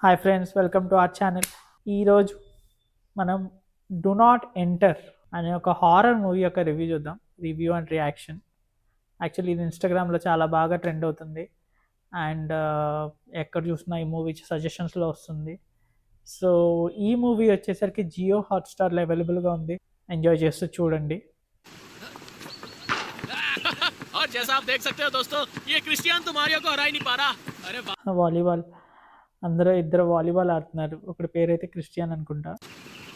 Hi friends, welcome to our channel. ఈరోజు మనం do not enter అనే ఒక హారర్ మూవీ యొక్క రివ్యూ చూద్దాం. Review and reaction. యాక్చువల్లీ ఇది ఇన్స్టాగ్రామ్లో చాలా బాగా ట్రెండ్ అవుతుంది అండ్ ఎక్కడ చూసినా ఈ మూవీ సజెషన్స్లో వస్తుంది. సో ఈ మూవీ వచ్చేసరికి జియో హాట్స్టార్లో అవైలబుల్గా ఉంది. ఎంజాయ్ చేస్తూ చూడండి. और जैसा आप देख सकते हो दोस्तों, ये क्रिस्टियन तो मारियो को हरा ही नहीं पा रहा. अरे వాలీబాల్ అందరూ ఇద్దరు వాలీబాల్ ఆడుతున్నారు. ఒకటి పేరైతే క్రిస్టియన్ అనుకుంటా.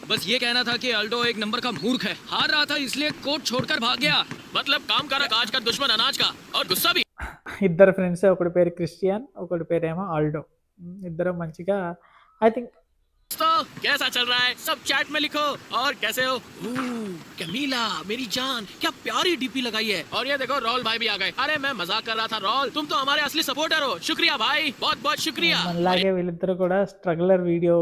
बस ये कहना था कि अल्डो एक नंबर का मूर्ख है. हार रहा था इसलिए कोर्ट छोड़कर भाग गया. मतलब काम करा काज का दुश्मन अनाज का और गुस्सा भी. ఇద్దరు ఫ్రెండ్స్, ఒకటి పేరు క్రిస్టియన్, ఒకటి పేరేమో ఆల్డో. ఇద్దరు మంచిగా ఐ థింక్. दोस्तों कैसा चल रहा है? सब चैट में लिखो. और कैसे हो? कैमिला मेरी जान, क्या प्यारी डीपी लगाई है. और ये देखो रॉल भाई भी आ गए. अरे मैं मजाक कर रहा था रॉल, तुम तो हमारे असली सपोर्टर हो. शुक्रिया भाई, बहुत बहुत शुक्रिया. అలాగే వీళ్ళిద్దరు కూడా struggler video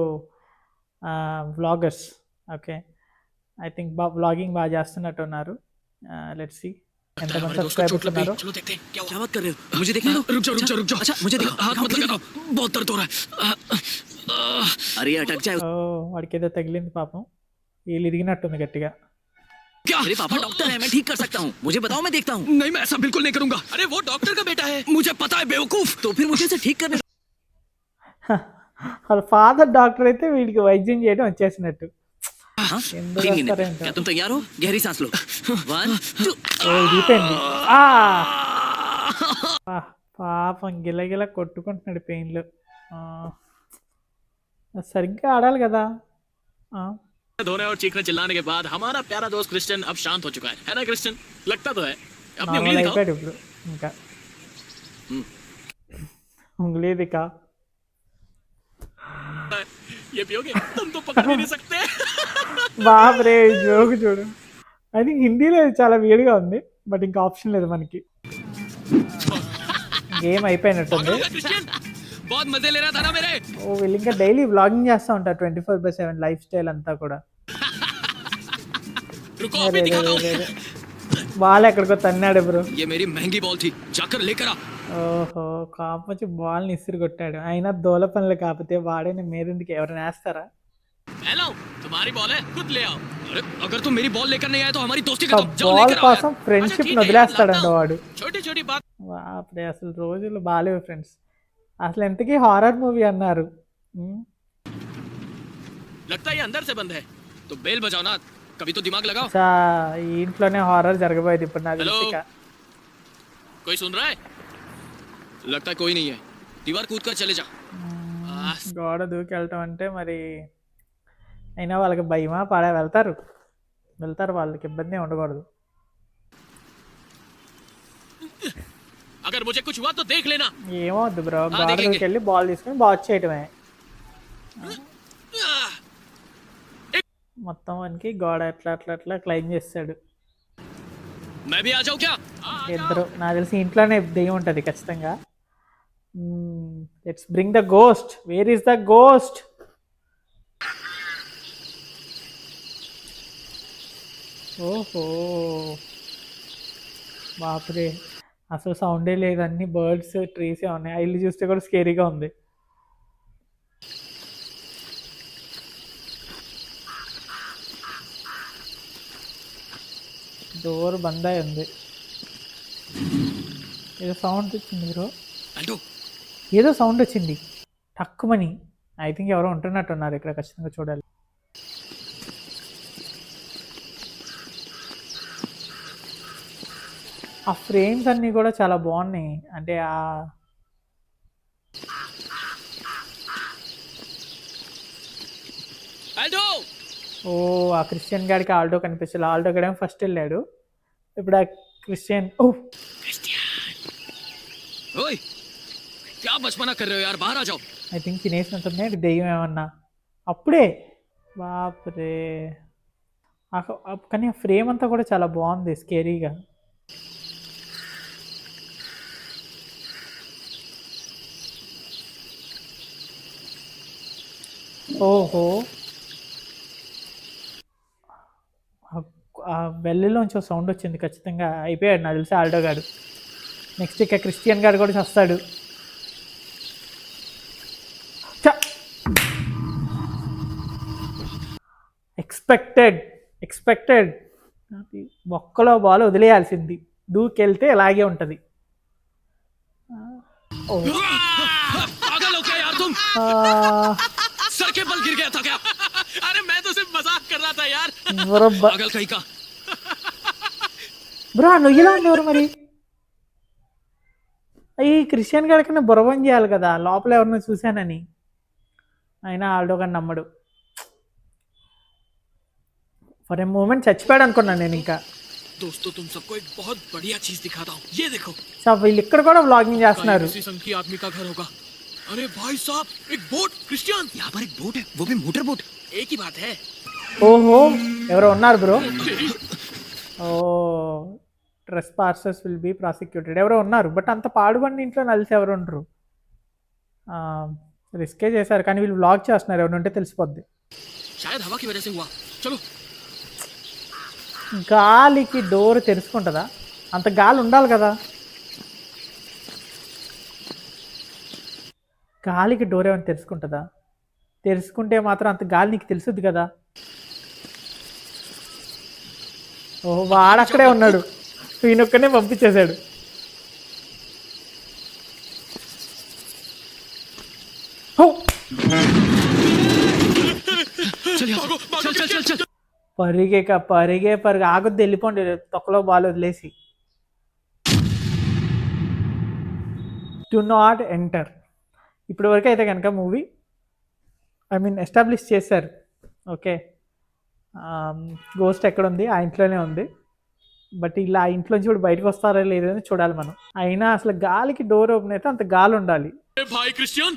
vloggers. Okay, I think vlogging బాగా చేస్తున్నట్టు ఉన్నారు. లెట్స్ సీ ఎంతమంది సబ్స్క్రైబర్స్ ఉన్నారు. चलो देखते हैं क्या बात कर रहे हो. मुझे देखने दो. रुक जाओ. अच्छा मुझे देखो. हाथ मत लगाओ, बहुत दर्द हो रहा है. अरे अटक जाए. ఓ వాడికి ఏదో తగిలింది పాపం. వీళ్ళు ఇరిగినట్టుంది గట్టిగా. क्या? अरे पापा डॉक्टर है, मैं ठीक कर सकता हूँ. मुझे बताओ, मैं देखता हूँ. नहीं, मैं ऐसा बिल्कुल नहीं करूंगा. अरे वो डॉक्टर का बेटा है. मुझे पता है बेवकूफ. तो फिर मुझे इसे ठीक करने. వాళ్ళ ఫాదర్ డాక్టర్ అయితే వీడికి వైద్యం చేయడం వచ్చేసినట్టు. ఎందుకు तीन मिनट. వస్తారేంటో. क्या तुम तैयार हो? गहरी सांस लो. 1 2. ఓ ఇరిగిపోయింది. పాపం గిలగిల కొట్టుకుంటున్నాడు పెయిన్లో. సరిగ్గా ఆడాలి కదా. धोने और चीखने चिल्लाने के बाद हमारा प्यारा दोस्त क्रिश्चियन अब शांत हो चुका है ना क्रिश्चियन? लगता तो है. अपनी उंगली दिखाओ. అయిపోయాడు ఇప్పుడు. ఇంకా ఉంగలీ దికా. ये पियोगे? तुम तो पकड़ भी नहीं सकते. బాబ్ రే, జోక్ చూడు. ఐ థింక్ హిందీలో ఇది చాలా వీడిగా ఉంది, బట్ ఇంకా ఆప్షన్ లేదు మనకి. గేమ్ అయిపోయినట్టుంది. पागल हो गया क्रिश्चियन? बहुत मजे ले रहा था ना मेरे. ఓ వీళ్ళు ఇంకా డైలీ వ్లాగింగ్ చేస్తూ ఉంటారు 24/7 లైఫ్ స్టైల్ అంతా కూడా. रुको अभी दिखाता हूँ. బాల్ ఎక్కడికో తన్నాడు బ్రో. ये मेरी महंगी बॉल थी, जाकर लेकर आ. ఓహో, కాపు వచ్చి బాల్ని ఇసిరి కొట్టాడు. అయినా దోల పనులు కాకపోతే వాడేని మీరెందుకు ఎవరైనా వేస్తారా? हेलो, तुम्हारी बॉल है, खुद ले आओ. अरे अगर तुम मेरी बॉल लेकर नहीं आए तो हमारी दोस्ती खत्म. जाओ బాల్ लेकर आओ కోసం यार. ఫ్రెండ్షిప్ ठीक है, వదిలేస్తాడంట लाता हूँ. వాడు. छोटी छोटी बात. అప్పుడే అసలు రోజులు బాగాలేవు ఫ్రెండ్స్. అసలు ఎంతకీ హారర్ మూవీ అన్నారు. लगता है ये अंदर से बंद है, तो बेल बजाओ ना. कभी तो दिमाग लगाओ. ఈ ఇంట్లోనే హారర్ జరగబోయేది ఇప్పుడు నాకు हेलो, తెలిసి ఇక. कोई सुन रहा है? लगता है कोई नहीं है. दीवार कूद कर चले जा. గోడ దూకి వెళ్ళటం అంటే మరి అయినా వాళ్ళకి భయమా వెళ్తారు వాళ్ళకి ఇబ్బంది ఉండకూడదు. अगर मुझे कुछ हुआ तो देख लेना. ఏమవుద్దు బ్రో, हाँ, గోడ देखेंगे. దూకి వెళ్ళి బాల్ తీసుకుని బాల్ చేయటమే. మొత్తం మనకి గోడ అట్లా క్లైమ్ చేస్తాడు. मैं भी आ जाऊं क्या? ఇద్దరు నాకు తెలిసి ఇంట్లోనే దెయ్యం ఉంటుంది ఖచ్చితంగా. Let's bring the ghost. Where is the ghost? ఓహో బాపురే, అసలు సౌండే లేదు. అన్ని బర్డ్స్, ట్రీస్ ఉన్నాయి. ఆ ఇల్లు చూస్తే కూడా స్కేరీగా ఉంది. డోర్ బంద్ అయి ఉంది. ఏదో సౌండ్ వచ్చింది బ్రో. अल्टो, ఏదో సౌండ్ వచ్చింది టక్కుమని. ఐ థింక్ ఎవరో ఉంటున్నట్టున్నారు ఇక్కడ, ఖచ్చితంగా చూడాలి. ఆ ఫ్రేమ్స్ అన్నీ కూడా చాలా బాగున్నాయి. అంటే अल्टो. ఆ క్రిస్టియన్ గాడికి ఆల్డో కనిపించాలి. ఆల్డో గడేమో ఫస్ట్ వెళ్ళాడు. ఇప్పుడు ఆ క్రిస్టియన్ ओए, क्या बचपना कर रहे हो यार? बाहर आ जाओ. ఐ థింక్ తినేసినట్టుంది దెయ్యం ఏమన్నా. అప్పుడే బాపురే. కానీ ఆ ఫ్రేమ్ అంతా కూడా చాలా బాగుంది, స్కేరీగా. ఓహో, ఆ బెల్లిలోంచి సౌండ్ వచ్చింది. ఖచ్చితంగా అయిపోయాడు నాకు తెలిసి ఆల్డో గాడు. నెక్స్ట్ ఇక క్రిస్టియన్ గాడు కూడా వస్తాడు. ఎక్స్పెక్టెడ్ ఒక్కలో బాల్ వదిలేయాల్సింది, దూకెళ్తే ఇలాగే ఉంటుంది. पागल हो क्या यार तुम? सर के बल गिर गया था क्या? अरे मैं तो सिर्फ मजाक कर रहा था यार. पागल कहीं का. బ్రో నువ్వు ఇలా ఉండేవారు మరి. ఈ క్రిస్టియన్ గారి కన్నా బుర్రబం చేయాలి కదా, లోపల ఎవరినో చూశానని. అయినా ఆల్డో గారు నమ్మడు. ఫర్ ఏ మూమెంట్ చచ్చిపోయాడు అనుకున్నాను నేను. ఇంకా दोस्तों तुम सबको एक बहुत बढ़िया चीज दिखाता हूँ, ये देखो. సో వీళ్ళు ఇక్కడ కూడా వ్లాగింగ్ చేస్తున్నారు. किसी संघ की आदमी का घर होगा. अरे भाई साहब एक बोट. क्रिश्चियन यहाँ पर एक बोट है, वो भी मोटर बोट. एक ही बात है. ఓహో ఎవరో ఉన్నారు bro. Oh trespassers will be prosecuted ఎవరో ఉన్నారు. బట్ అంత పాడుబడిన ఇంట్లో నలిసి ఎవరు ఉండరు. రిస్కే చేశారు కానీ వీళ్ళు వ్లాగ్ చేస్తున్నారు, ఎవరు ఉంటే తెలిసిపోద్ది. शायद हवा की वजह से हुआ. चलो. గాలికి డోర్ తెరుచుకుంటుందా? అంత గాలి ఉండాలి కదా. గాలికి డోర్ ఏమైనా తెరుచుకుంటుందా? తెరుచుకుంటే మాత్రం అంత గాలి నీకు తెలుసుద్ది కదా. ఓహో వాడక్కడే ఉన్నాడు, ఈయనొక్కనే పంపించేశాడు. హో! चल चल चल चल चल. పరిగే ఆగొద్దు, వెళ్ళిపోండి తొక్కలో బాల్ వదిలేసి. Do not enter. ఇప్పటి వరకు అయితే కనుక మూవీ ఎస్టాబ్లిష్ చేశారు. ఓకే గోస్ట్ ఎక్కడ ఉంది, ఆ ఇంట్లోనే ఉంది. బట్ ఇలా ఆ ఇంట్లోంచి ఇప్పుడు బయటకు వస్తారో లేదో అని చూడాలి మనం. అయినా అసలు గాలికి డోర్ ఓపెన్ అయితే అంత గాలి ఉండాలి. भाई क्रिश्चियन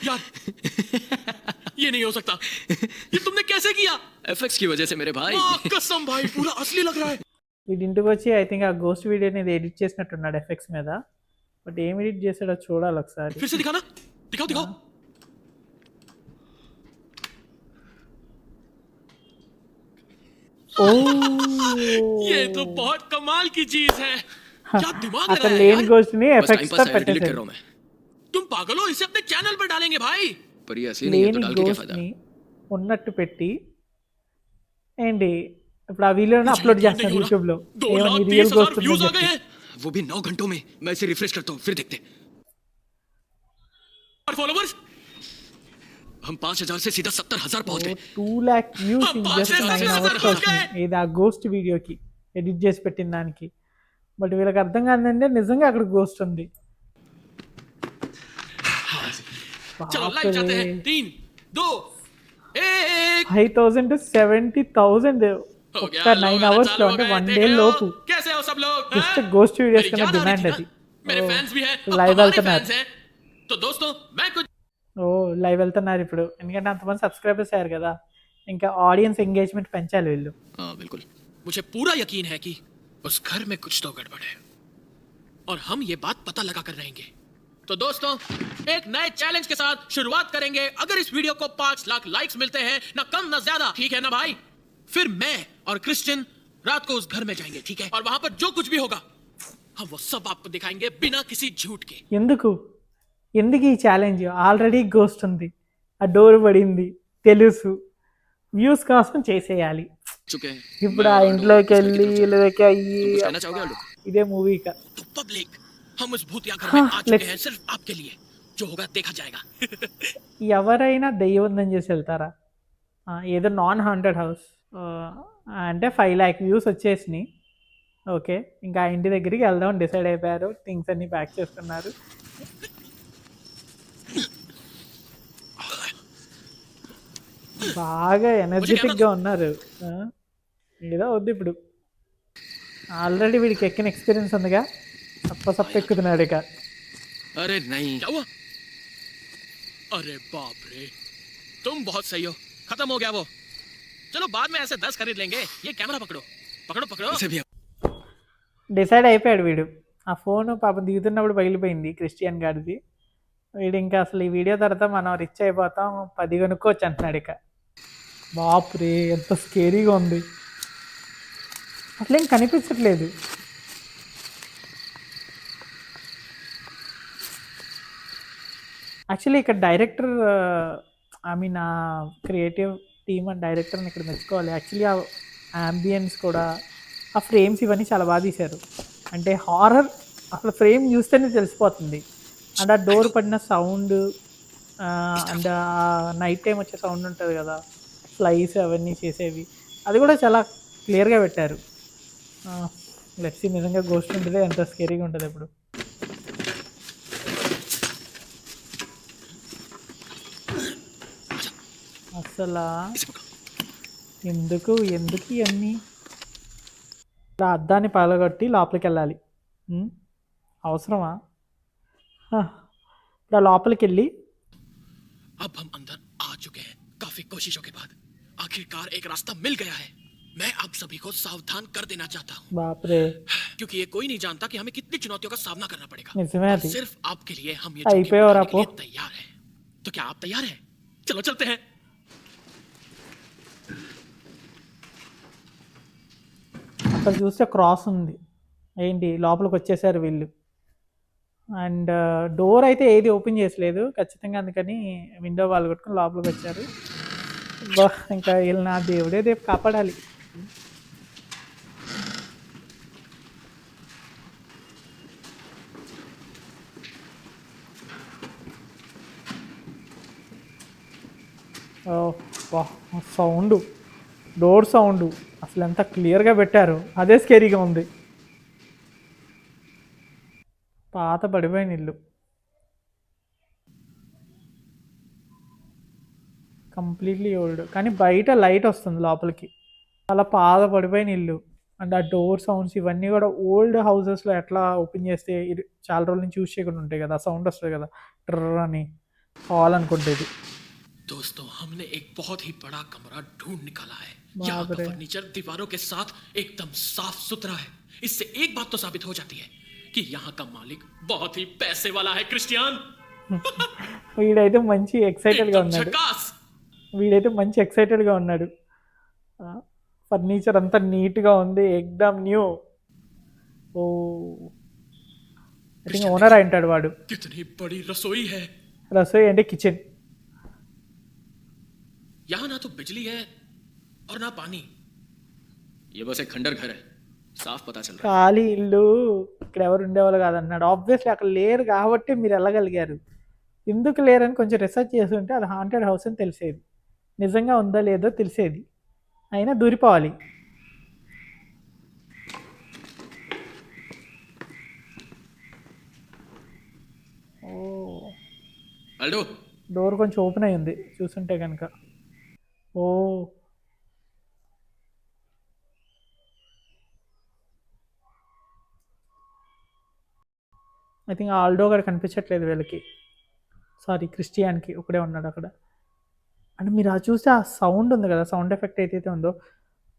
यार ये नहीं हो सकता. ये तुमने कैसे किया? एफएक्स की वजह से मेरे भाई. कसम भाई पूरा असली लग रहा है. వీడింటికి వచ్చి ఐ థింక్ ఆ గోస్ట్ వీడియో అనేది ఎడిట్ చేసినట్టున్నాడు ఎఫెక్ట్స్ మీద. బట్ ఏం ఎడిట్ చేశాడో చూడాలి ఒకసారి. फिर से दिखाना. दिखाओ दिखाओ. ఓ ये तो बहुत कमाल की चीज है. क्या दिमाग అక్కడ लगाया లేని यार. గోస్ట్ ని बस टाइम ఎఫెక్ట్స్ తో पास है, डिलीट कर పెట్టేశాడు. रहा हूं मैं. तुम पागल हो, इसे अपने चैनल पर डालेंगे भाई. पर ये असली नहीं है तो లేని डाल के क्या గోస్ట్ फायदा. ని ఉన్నట్టు పెట్టి ఏంటి ఇప్పుడు ఆ వీడియోని అప్లోడ్ చేస్తాడు యూట్యూబ్ లో. ఏమని రియల్ గోస్ట్ व्यूज ఉందని आ गए చెప్పి. हैं. वो भी 9 घंटों में. मैं इसे रिफ्रेश करता हूँ फिर देखते. और फॉलोवर्स हम 5000 से सीधा 70,000 पहुंच गए. 2 lakh views in just 9 hours అవుతుంది. ఇది ఆ గోస్ట్ వీడియోకి ఎడిట్ చేసి పెట్టిన దానికి. బట్ వీళ్ళకి అర్థం కాదంటే నిజంగా అక్కడ గోస్ట్ ఉంది. चलो लाइव जाते हैं. 3 2 1 5,000 to 70,000 हो गया. ఒక్క 9 hours లో అంటే 1 day లోపు. कैसे हो सब लोग? జస్ట్ గోస్ట్ వీడియోస్ मेरी కన్నా याद आ रही డిమాండ్ थी అది. ना? मेरे फैंस भी हैं. लाइव हमारे వెళ్తున్నారు. फैंस हैं. तो दोस्तों मैं कुछ ఓ లైవ్ వెళ్తున్నారు ఇప్పుడు, ఎందుకంటే అంతమంది సబ్స్క్రైబర్స్ అయ్యారు కదా. ఇంకా ఆడియన్స్ ఎంగేజ్మెంట్ పెంచాలి వీళ్ళు. हाँ बिल्कुल. मुझे पूरा यकीन है कि उस घर में कुछ तो गड़बड़ है और हम ये बात पता लगा कर रहेंगे. तो दोस्तों एक नए चैलेंज के साथ शुरुआत करेंगे. अगर इस वीडियो को 5 लाख लाइक्स मिलते हैं, ना कम ना ज्यादा, ठीक है ना भाई? फिर मैं और क्रिश्चियन रात को उस घर में जाएंगे, ठीक है? और वहां पर जो कुछ भी होगा हम वो सब आपको दिखाएंगे बिना किसी झूठ के. ఎందుకు ఈ ఛాలెంజ్? ఆల్రెడీ గోస్ట్ ఉంది, ఆ డోర్ పడింది తెలుసు, వ్యూస్ కోసం చేసేయాలి. चुके हैं. ఇప్పుడు ఆ ఇంట్లోకి వెళ్ళి వీళ్ళకి అయ్యి कुछ कहना चाहोगे आप लोग? ఇదే మూవీ ఇక. तो पब्लिक हम उस भूतिया घर में आ चुके let's- हैं सिर्फ आपके लिए. जो होगा देखा जाएगा. ఎవరైనా దెయ్యం ఉందని చేసి వెళ్తారా? ఏదో నాన్ హాంటెడ్ హౌస్ అంటే 5 lakh వ్యూస్ వచ్చేసినాయి. ఓకే ఇంకా ఆ ఇంటి దగ్గరికి వెళ్దాం డిసైడ్ అయిపోయారు, థింగ్స్ అన్ని ప్యాక్ చేసుకున్నారు. బాగా ఎనర్జెటిక్గా ఉన్నారు. ఏదో వద్దు ఇప్పుడు, ఆల్రెడీ వీడికి ఎక్కిన ఎక్స్పీరియన్స్ ఉందిగా, సప్ప ఎక్కుతున్నాడు ఇక. अरे नहीं. क्या हुआ? अरे बाप रे, तुम बहुत सही हो. खत्म हो गया वो. चलो बाद में ऐसे 10 खरीद लेंगे. ये कैमरा पकड़ो पकड़ो पकड़ो. इसे भी డిసైడ్ అయిపోయాడు వీడు. ఆ ఫోన్ పాపం దిగుతున్నప్పుడు పగిలిపోయింది క్రిస్టియన్ గాడిది. వీడు ఇంకా అసలు ఈ వీడియో తర్వాత మనం రిచ్ అయిపోతాం, 10 కొనుక్కోవచ్చు అంటున్నాడు ఇక. బాపురే ఎంత స్కేరీగా ఉంది, అట్లేం కనిపించట్లేదు. యాక్చువల్లీ ఇక్కడ director I mean creative team and డైరెక్టర్ని ఇక్కడ మెచ్చుకోవాలి. యాక్చువల్లీ ఆ యాంబియన్స్ కూడా, ఆ ఫ్రేమ్స్ ఇవన్నీ చాలా బాగా తీశారు. అంటే హారర్ అసలు ఫ్రేమ్ చూస్తేనే తెలిసిపోతుంది. అండ్ ఆ డోర్ పడిన సౌండ్ అండ్ నైట్ టైం వచ్చే సౌండ్ ఉంటుంది కదా, ఫ్లైస్ అవన్నీ చేసేవి, అది కూడా చాలా క్లియర్గా పెట్టారు. లెట్స్ సీ నిజంగా గోస్ట్ ఉంటుంది ఎంత స్కేరీగా ఉంటుంది ఇప్పుడు. అసలు ఎందుకు ఎందుకు ఇవన్నీ ఇలా అద్దాన్ని పగలగొట్టి లోపలికి వెళ్ళాలి? అవసరమా? ఇప్పుడు లోపలికి వెళ్ళి अब हम अंदर आ चुके हैं काफी कोशिशों के बाद आखिरकार एक रास्ता मिल गया है। मैं आप सभी को सावधान कर देना चाहता हूँ బాప్రే क्योंकि ये कोई नहीं जानता कि हमें कितनी चुनौतियों का सामना करना पड़ेगा। నిజమే और అది. सिर्फ आपके लिए हम ये అయిపోయావు రా जोखिम పో. उठाने के लिए तैयार हैं। तो क्या आप तैयार हैं? चलो चलते हैं। అక్కడ చూస్తే క్రాస్ ఉంది. ఏంటి లోపలికి వచ్చేసారు వీళ్ళు. అండ్ డోర్ అయితే ఏది ఓపెన్ చేసలేదు ఖచ్చితంగా, అందుకని విండో వాళ్ళు కొట్టుకుని లోపలికి వచ్చారు. ఇంకా వీళ్ళు నా దేవుడే రేపు కాపాడాలి. సౌండ్, డోర్ సౌండ్ అసలు ఎంత క్లియర్గా పెట్టారు, అదే స్కేరీగా ఉంది. పాత పడిపోయిన ఇల్లు, కంప్లీట్లీ ఓల్డ్, కానీ బయట లైట్ వస్తుంది లోపలికి. చాలా పాత పడిపోయిన ఇల్లు. అండ్ ఆ డోర్ సౌండ్స్ ఇవన్నీ కూడా ఓల్డ్ హౌసెస్లో ఎట్లా ఓపెన్ చేస్తే ఇది చాలా రోజుల నుంచి యూజ్ చేయకుండా ఉంటాయి కదా, సౌండ్ వస్తుంది కదా ట్రర్ అని, హాల్ అనుకుంటే ఇది. दोस्तों हमने एक बहुत ही बड़ा कमरा ढूंढ निकाला है। यहाँ का फर्नीचर दीवारों के साथ एकदम साफ सुथरा है। इससे एक बात तो साबित हो जाती है कि यहाँ का मालिक बहुत ही पैसे वाला है। क्रिस्टियन వీడైతే మంచి ఎక్సైటెడ్గా ఉన్నాడు. వీడైతే మంచి ఎక్సైటెడ్గా ఉన్నాడు. ఫర్నిచర్ అంతా నీట్గా ఉంది, ఎక్దమ్ new. Oh I think owner అంటాడు వాడు. कितनी बड़ी रसोई है। రసోయి అంటే కిచెన్. यहाँ ना तो बिजली है और ना पानी, ये बस एक खंडर घर है। साफ पता चल रहा है। ఖాళీ ఇల్లు, ఇక్కడ ఎవరు ఉండేవాళ్ళు కాదన్నాడు. ఆబ్వియస్లీ అక్కడ లేరు కాబట్టి మీరు వెళ్ళగలిగారు. ఎందుకు లేరని కొంచెం రీసెర్చ్ చేసి ఉంటే అది హాంటెడ్ హౌస్ అని తెలిసేది, నిజంగా ఉందో లేదో తెలిసేది. అయినా దూరిపోవాలి. ఓ अल्डो డోర్ కొంచెం ఓపెన్ అయి ఉంది చూస్తుంటే కనుక. ఓ ఐ థింక్ ఆల్డో గారు కనిపించట్లేదు వీళ్ళకి, సారీ క్రిస్టియాన్కి ఒకడే ఉన్నాడు అక్కడ. అంటే మీరు అది చూస్తే ఆ సౌండ్ ఉంది కదా, సౌండ్ ఎఫెక్ట్ ఏదైతే ఉందో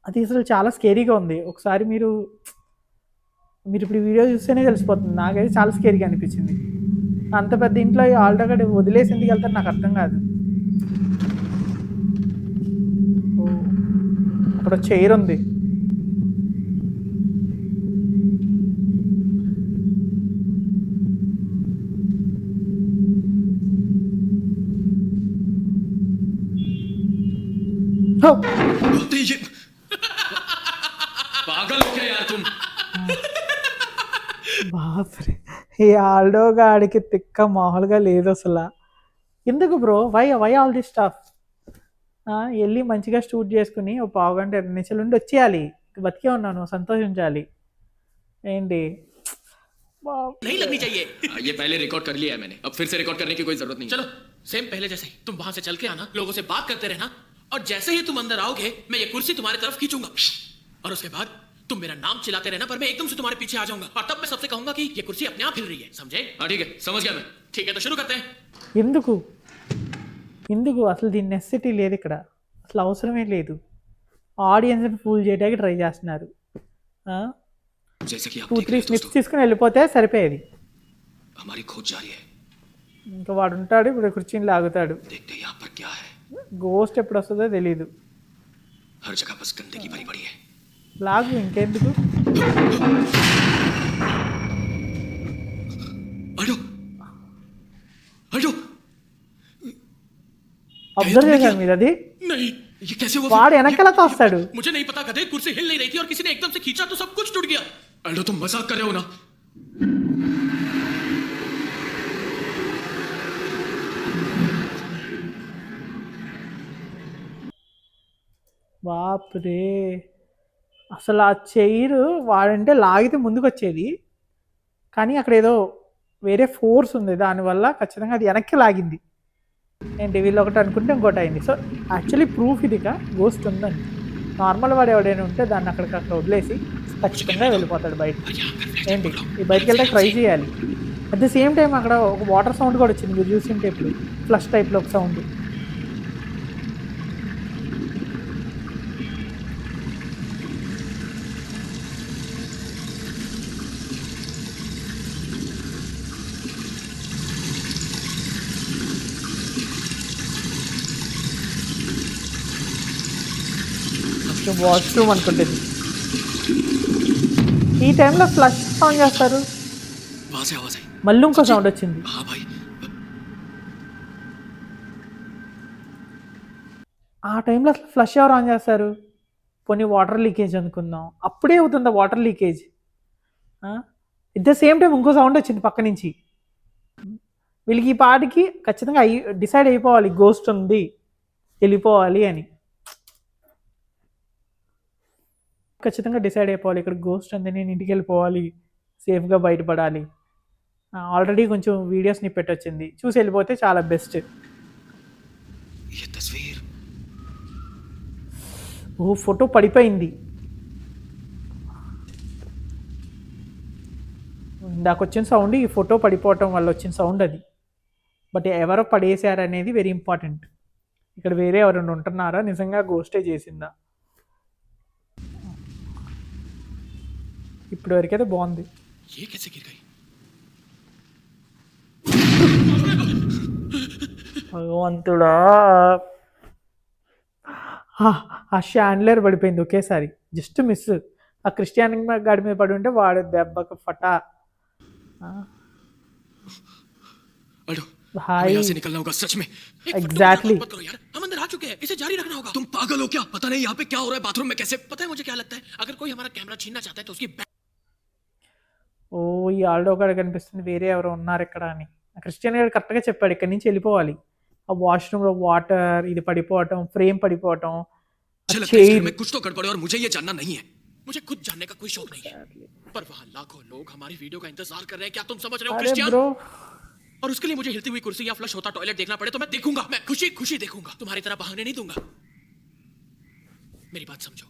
అది అసలు చాలా స్కేరీగా ఉంది. ఒకసారి మీరు ఇప్పుడు వీడియో చూస్తేనే తెలిసిపోతుంది. నాకైతే చాలా స్కేరీగా అనిపించింది. అంత పెద్ద ఇంట్లో ఆల్డో గారు వదిలేసి ఎందుకు వెళ్తారు నాకు అర్థం కాదు. అక్కడ చైర్ ఉంది. पागल हो क्या यार तुम? బాప్రే, ఈ ఆల్డో గాడికి తిక్క మామూలుగా లేదు అసలు. ఎందుకు bro, why all this stuff? వెళ్ళి మంచిగా షూట్ చేసుకుని ఒక పావు గంట 2 నిమిషాలు ఉండి వచ్చేయాలి. బతికే ఉన్నాను, సంతోషించాలి. ఏంటి नहीं लगनी चाहिए। ये पहले रिकॉर्ड कर लिया है मैंने, अब फिर से रिकॉर्ड करने की कोई जरूरत नहीं। चलो सेम पहले जैसे ही तुम वहां से चल के आना, लोगों से बात करते रहना, और जैसे ही तुम अंदर आओगे मैं ये कुर्सी तुम्हारी तरफ खींचूंगा, और उसके बाद तुम मेरा नाम चिल्लाते रहना, पर मैं एकदम से तुम्हारे पीछे आ जाऊंगा, और तब मैं सबसे कहूंगा कि ये कुर्सी अपने आप हिल रही है। समझे? हाँ ठीक है, समझ गया मैं। ठीक है तो शुरू करते हैं। ఎందుకు ఎందుకు అసలు దీని నెసెసిటీ లేదు ఇక్కడ, అసలు అవసరమే లేదు. ఆడియన్స్ని ఫూల్ చేయడానికి ట్రై చేస్తున్నారు. जैसे कि आप 2-3 స్నిప్స్ తీసుకుని వెళ్ళిపోతే సరిపోయేది. हमारी खोज जारी है। ఇంకా వాడు ఉంటాడు, ఇప్పుడు కుర్చీని లాగుతాడు. देखते हैं यहाँ पर क्या है। గోస్ట్ ఎప్పుడు వస్తుందో తెలీదు. हर जगह बस गंदगी भरी पड़ी है। లాగు ఇంకెందుకు. अल्डो अल्डो అబ్జర్వ్ చేశారు మీరు అది? नहीं ये कैसे हुआ? వాడు వెనకాల తోస్తాడు. मुझे नहीं पता गधे, कुर्सी हिल नहीं रही थी और किसी ने एकदम से खींचा तो सब कुछ टूट गया। अल्डो तुम मजाक कर रहे हो ना? బాప్ రే, అసలు ఆ చైర్ వాడంటే లాగితే ముందుకు వచ్చేది, కానీ అక్కడ ఏదో వేరే ఫోర్స్ ఉంది, దానివల్ల ఖచ్చితంగా అది వెనక్కి లాగింది. ఏంటి వీళ్ళు ఒకటి అనుకుంటే ఇంకోటి అయింది. సో యాక్చువల్లీ ప్రూఫ్ ఇదిగా గోస్ట్ ఉందని. నార్మల్ వాడు ఎవడైనా ఉంటే దాన్ని అక్కడికక్కడ వదిలేసి ఖచ్చితంగా వెళ్ళిపోతాడు బయట. ఏంటి ఈ బయటకు వెళ్తే ట్రై చేయాలి. అట్ ద సేమ్ టైం అక్కడ ఒక వాటర్ సౌండ్ కూడా వచ్చింది, మీరు చూసింటే ఇప్పుడు ఫ్లష్ టైప్లో ఒక సౌండ్. వాష్రూమ్ అనుకుంటుంది. ఈ టైంలో ఫ్లష్ ఆన్ చేస్తారు, वहां से आवाज आई। మళ్ళీ ఇంకో సౌండ్ వచ్చింది. हाँ भाई, ఆ టైంలో అసలు ఫ్లష్ ఎవరు ఆన్ చేస్తారు? పోనీ వాటర్ లీకేజ్ అనుకుందాం, అప్పుడే అవుతుందా water leakage? At the same time ఇంకో సౌండ్ వచ్చింది పక్క నుంచి. వీళ్ళకి ఈ పాటికి ఖచ్చితంగా డిసైడ్ అయిపోవాలి గోస్ట్ ఉంది వెళ్ళిపోవాలి అని. ఖచ్చితంగా డిసైడ్ అయిపోవాలి ఇక్కడ గోస్ట్ ఉంది, నేను ఇంటికి వెళ్ళిపోవాలి, సేఫ్గా బయటపడాలి. ఆల్రెడీ కొంచెం వీడియోస్ని పెట్టొచ్చింది, చూసి వెళ్ళిపోతే చాలా బెస్ట్. ये तस्वीर। ఓ ఫోటో పడిపోయింది. ఇందాక వచ్చిన సౌండ్ ఈ ఫోటో పడిపోవటం వల్ల వచ్చిన సౌండ్ అది. బట్ ఎవరో పడేశారనేది వెరీ ఇంపార్టెంట్. ఇక్కడ వేరే ఎవరైనా ఉంటున్నారా, నిజంగా గోస్టే చేసిందా? ఇప్పటి వరకైతే బాగుంది. ये कैसे गिर गई? భగవంతుడా, ఆ షాండ్లర్ పడిపోయింది ఒకేసారి, జస్ట్ మిస్. ఆ క్రిస్టియన్ గాడి మీద పడి ఉంటే వాడు దెబ్బకు ఫటా. अल्डो, हाय। हमें यहाँ से निकलना होगा सच में। एक फटो Exactly। मत करो यार, हम अंदर आ चुके हैं, इसे जारी रखना होगा। तुम पागल हो क्या? पता नहीं यहाँ पे क्या हो रहा है, बाथरूम में कैसे? पता है मुझे क्या लगता है, अगर कोई हमारा कैमरा छीनना चाहता है तो उसकी ఓ ఈ ఆల్డో గాడు కనిపిస్తుంది, వేరే ఎవరో ఉన్నారు ఇక్కడ అని. క్రిస్టియన్ గారు కరెక్ట్గా చెప్పాడు, ఇక్కడి నుంచి వెళ్ళిపోవాలి. ఆ వాష్రూమ్లో వాటర్ ఇది పడిపోవటం, ఫ్రేమ్ పడిపోవటం, मुझे लगता है इस घर में कुछ तो गड़बड़ है और मुझे ये जानना नहीं है। मुझे खुद जानने का कोई शौक नहीं है, पर वहाँ लाखों लोग हमारी वीडियो का इंतजार कर रहे हैं। क्या तुम समझ रहे हो अरे क्रिस्टियन? ब्रो, और उसके लिए मुझे हिलती हुई कुर्सी या फ्लश होता टॉयलेट देखना पड़े तो मैं देखूंगा, मैं खुशी खुशी देखूंगा, तुम्हारी तरह बहाने नहीं दूंगा। मेरी बात समझो,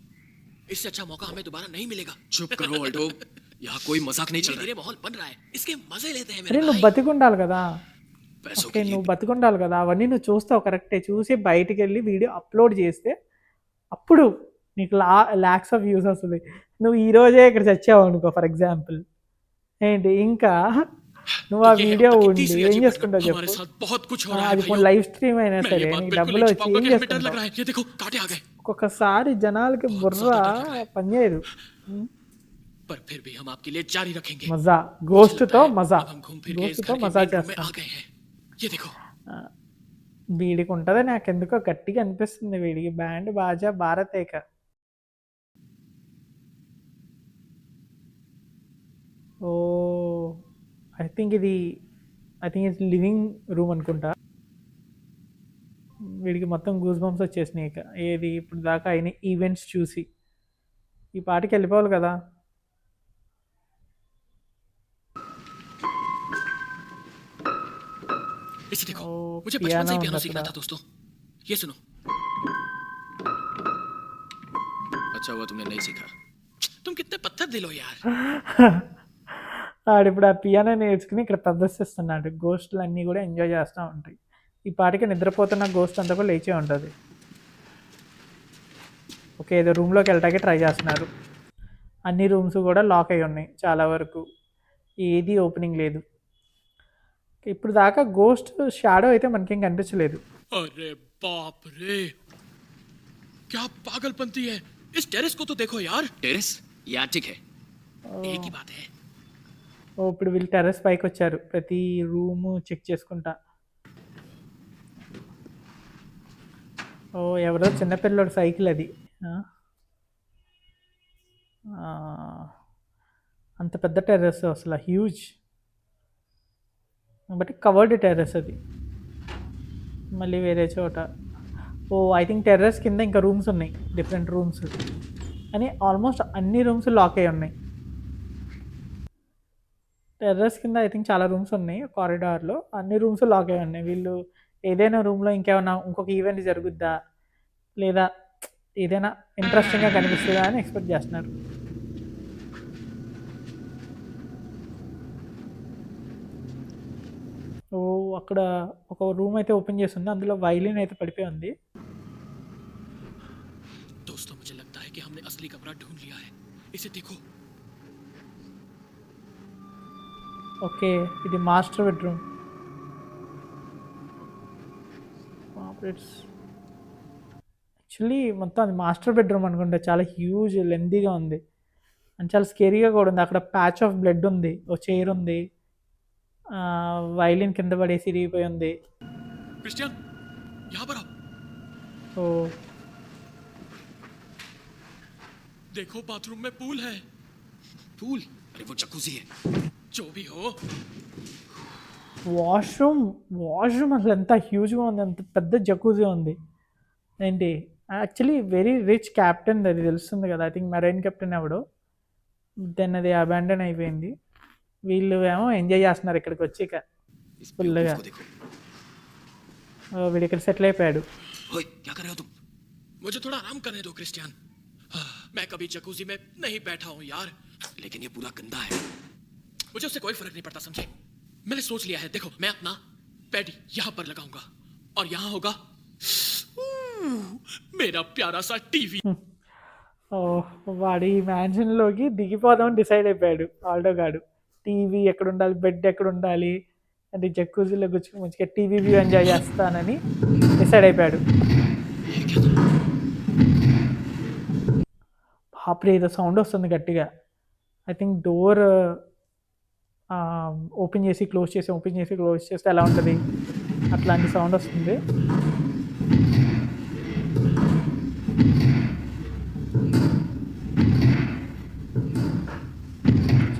इससे अच्छा मौका हमें दोबारा नहीं मिलेगा। चुप करो अल्डो, यहाँ कोई मजाक नहीं चल रहा है, माहौल बन रहा है, इसके मजे लेते हैं అరే मेरे నువ్వు भाई। బతికుండాలి కదా. पैसों ఓకే के लिए నువ్వు బతికుండాలి కదా, అవన్నీ నువ్వు చూస్తావు కరెక్టే. చూసి బయటికి వెళ్ళి వీడియో అప్లోడ్ చేస్తే అప్పుడు నీకు ల్యాక్స్ ఆఫ్ వ్యూస్ వస్తుంది. నువ్వు ఈ రోజే ఇక్కడ చచ్చావు అనుకో ఫర్ ఎగ్జాంపుల్, ఏంటి ఇంకా నువ్వు ఆ ये है వీడియో अब तक की ఉండి तीसरी ఏం अजीब చేసుకుంటావు घटना। हमारे చెప్పు? साथ बहुत कुछ हो रहा है అది भाइयों। పోనీ లైవ్ స్ట్రీమ్ అయినా मैं సరే ये बात నీ बिल्कुल డబ్బులు नहीं వచ్చి छुपाऊंगा ఏం कि हमें डर लग చేసుకుంటావు? रहा है। ये देखो कांटे आ गए, ఒక్కొక్కసారి జనాలకి బుర్ర పనిచేయదు. पर फिर भी हम आपके लिए जारी रखेंगे। మజా గోస్ట్ తో మజా, अब हम घूम फिर के గోస్ట్ इस తో घर के మజా bedroom में చేస్తాం. आ गए हैं। ये देखो వీడికి ఉంటుంది, నాకెందుకో గట్టిగా అనిపిస్తుంది వీడికి. Band Baaja భారతేక. Oh I think ఇది లివింగ్ రూమ్ అనుకుంటా. వీడికి మొత్తం గూస్ బంప్స్ వచ్చేసినాయి. ఇక ఏది ఇప్పుడు దాకా అయిన ఈవెంట్స్ చూసి ఈ పాటికి వెళ్ళిపోవాలి కదా. इसे देखो, ओ, मुझे बचपन से पियानो ही पियानो होता सीखना था। था दोस्तों। ये सुनो, अच्छा हुआ तुमने नहीं सीखा। तुम कितने पत्थर दिल हो यार। ఆడు ఇప్పుడు ఆ పియానో నేర్చుకుని ఇక్కడ ప్రదర్శిస్తున్నాడు. గోస్ట్లు అన్నీ కూడా ఎంజాయ్ చేస్తూ ఉంటాయి. ఈ పాటికి నిద్రపోతున్న గోస్ట్ అంతా కూడా లేచే ఉంటుంది. ఓకే ఏదో రూమ్లోకి వెళ్ళటానికి ట్రై చేస్తున్నారు. అన్ని రూమ్స్ కూడా లాక్ అయి ఉన్నాయి చాలా వరకు, ఏది ఓపెనింగ్ లేదు. ఇప్పుడు దాకా గోస్ట్ షాడో అయితే మనకేం కనిపించలేదు. अरे बाप रे, क्या पागलपंती है। इस टेरेस को तो देखो यार। टेरेस या ठीक है, एक ही बात है। ఓ ఇప్పుడు వీళ్ళు టెర్రస్ పైకి వచ్చారు, ప్రతి రూము చెక్ చేసుకుంటా. ఓ ఎవరో చిన్నపిల్లడు సైకిల్ అది. ఆ, ఆ, అంత పెద్ద టెర్రస్ అసలు హ్యూజ్, బట్ కవర్డ్ టెర్రస్ అది. మళ్ళీ వేరే చోట ఓ ఐ థింక్ టెర్రస్ కింద ఇంకా రూమ్స్ ఉన్నాయి, డిఫరెంట్ రూమ్స్. అని ఆల్మోస్ట్ అన్ని రూమ్స్ లాక్ అయి ఉన్నాయి. టెర్రస్ కింద ఐ థింక్ చాలా రూమ్స్ ఉన్నాయి, కారిడార్లో అన్ని రూమ్స్ లాక్ అయి ఉన్నాయి. వీళ్ళు ఏదైనా రూమ్లో ఇంకేమైనా ఇంకొక ఈవెంట్ జరుగుద్దా లేదా ఏదైనా ఇంట్రెస్టింగ్గా కనిపిస్తుందా అని ఎక్స్పెక్ట్ చేస్తున్నారు. ఓ అక్కడ ఒక రూమ్ అయితే ఓపెన్ చేసి ఉంది, అందులో వైలిన్ అయితే పడిపోయి ఉంది. दोस्तों मुझे लगता है कि हमने असली कमरा ढूंढ लिया है, इसे देखो। ఓకే ఇది మాస్టర్ బెడ్రూమ్. యాక్చువల్లీ మొత్తం అది మాస్టర్ బెడ్రూమ్ అనుకుంటా, చాలా హ్యూజ్ లెంతీగా ఉంది అండ్ చాలా స్కేరీగా కూడా ఉంది. అక్కడ ప్యాచ్ ఆఫ్ బ్లడ్ ఉంది, ఓ చైర్ ఉంది, వైలిన్ కింద పడేసి ఇరిగిపోయి ఉంది. क्रिस्टियन यहाँ पर आओ, ఓ देखो बाथरूम में पूल है। पूल? अरे वो जकूजी है। जो भी हो, వాష్రూమ్ అసలు ఎంత హ్యూజ్గా ఉంది, అంత పెద్ద జకూజీ ఉంది. ఏంటి యాక్చువల్లీ వెరీ రిచ్ క్యాప్టెన్, అది తెలుస్తుంది కదా, ఐ థింక్ మెరైన్ కెప్టెన్ ఎవడో. దెన్ అది అబాండన్ అయిపోయింది. వీళ్ళు ఏమో ఎంజాయ్ చేస్తున్నారు ఇక్కడికి వచ్చి ఇక इस ఫుల్గా. को देखो। వీడు ఇక్కడ సెటిల్ అయిపోయాడు. ओए, क्या कर रहे हो तुम? मुझे थोड़ा आराम करने दो क्रिस्टियन। मैं कभी जकूजी में नहीं बैठा हूं यार, लेकिन ये पूरा गंदा है। मुझे उससे कोई फर्क नहीं पड़ता, समझे? मैंने सोच लिया है, देखो मैं अपना बेड यहां पर लगाऊंगा और यहां होगा मेरा प्यारा सा टीवी। ఓ వాడు ఈ మ్యాన్షన్లోకి దిగిపోదామని డిసైడ్ అయిపోయాడు ఆల్డో గాడు. టీవీ ఎక్కడ ఉండాలి, బెడ్ ఎక్కడ ఉండాలి అంటే జక్కూజీలో కూర్చొని మంచిగా టీవీ వ్యూ ఎంజాయ్ చేస్తానని డిసైడ్ అయిపోయాడు. ये क्या था? అప్పుడు ఏదో సౌండ్ వస్తుంది గట్టిగా. ఐ థింక్ డోర్ ఓపెన్ చేసి క్లోజ్ చేస్తే ఎలా ఉంటుంది అట్లాంటి సౌండ్ వస్తుంది.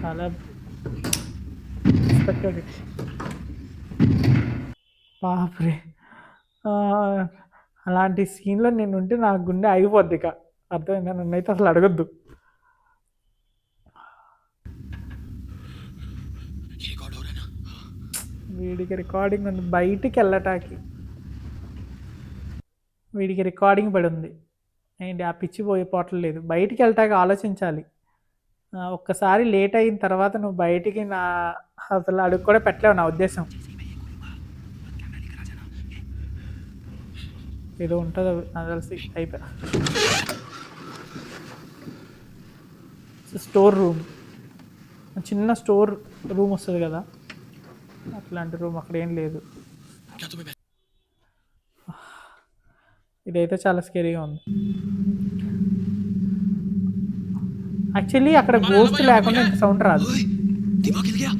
చాలా ఎక్స్పెక్టెడ్. బాప్రే, అలాంటి సీన్లో నేను ఉంటే నా గుండె ఆగిపోద్ది ఇక, అర్థమైందా? నన్నైతే అసలు అడగద్దు. ये रिकॉर्ड हो रहा है ना? వీడికి రికార్డింగ్ ఉంది, బయటికి వెళ్ళటానికి వీడికి రికార్డింగ్ పడి ఉంది. ఏంటి ఆ పిచ్చి పోయపోవట్లేదు, బయటికి వెళ్ళటానికి ఆలోచించాలి. ఒక్కసారి లేట్ అయిన తర్వాత నువ్వు బయటికి నా అసలు అడుగు కూడా పెట్టలేవు నా ఉద్దేశం. ఏదో ఉంటుంది నాకు తెలిసి అయిపోయా. స్టోర్ రూమ్, చిన్న స్టోర్ రూమ్ వస్తుంది కదా, అట్లాంటి రూమ్ అక్కడ ఏం లేదు. क्या तुम्हें ఇదైతే చాలా స్కేరీగా ఉంది. యాక్చువల్లీ అక్కడ గోస్ట్ లేకుండా ఇంత సౌండ్ రాదు, ओए, दिमाग हिल गया?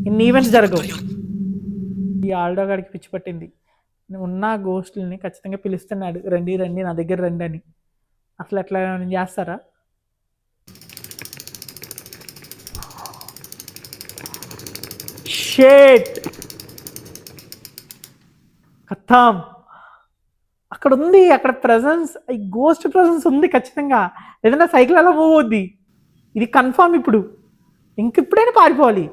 ఇన్ని ఈవెంట్స్ జరగవు. यार, ఈ ఆల్డో గాడికి పిచ్చి పట్టింది, ఉన్న గోస్ట్ని ఖచ్చితంగా పిలుస్తున్నాడు, రండి రండి నా దగ్గర రండి అని. అసలు ఎట్లా చేస్తారా? షేట్ ఖతం, అక్కడ ఉంది, అక్కడ ప్రెజెన్స్, ఈ గోస్ట్ ప్రెజెన్స్ ఉంది ఖచ్చితంగా. ఏదైనా సైకిల్ అలా మూవ్ అవుద్ది, ఇది కన్ఫామ్. ఇప్పుడు ఇంకెప్పుడైనా పారిపోవాలి.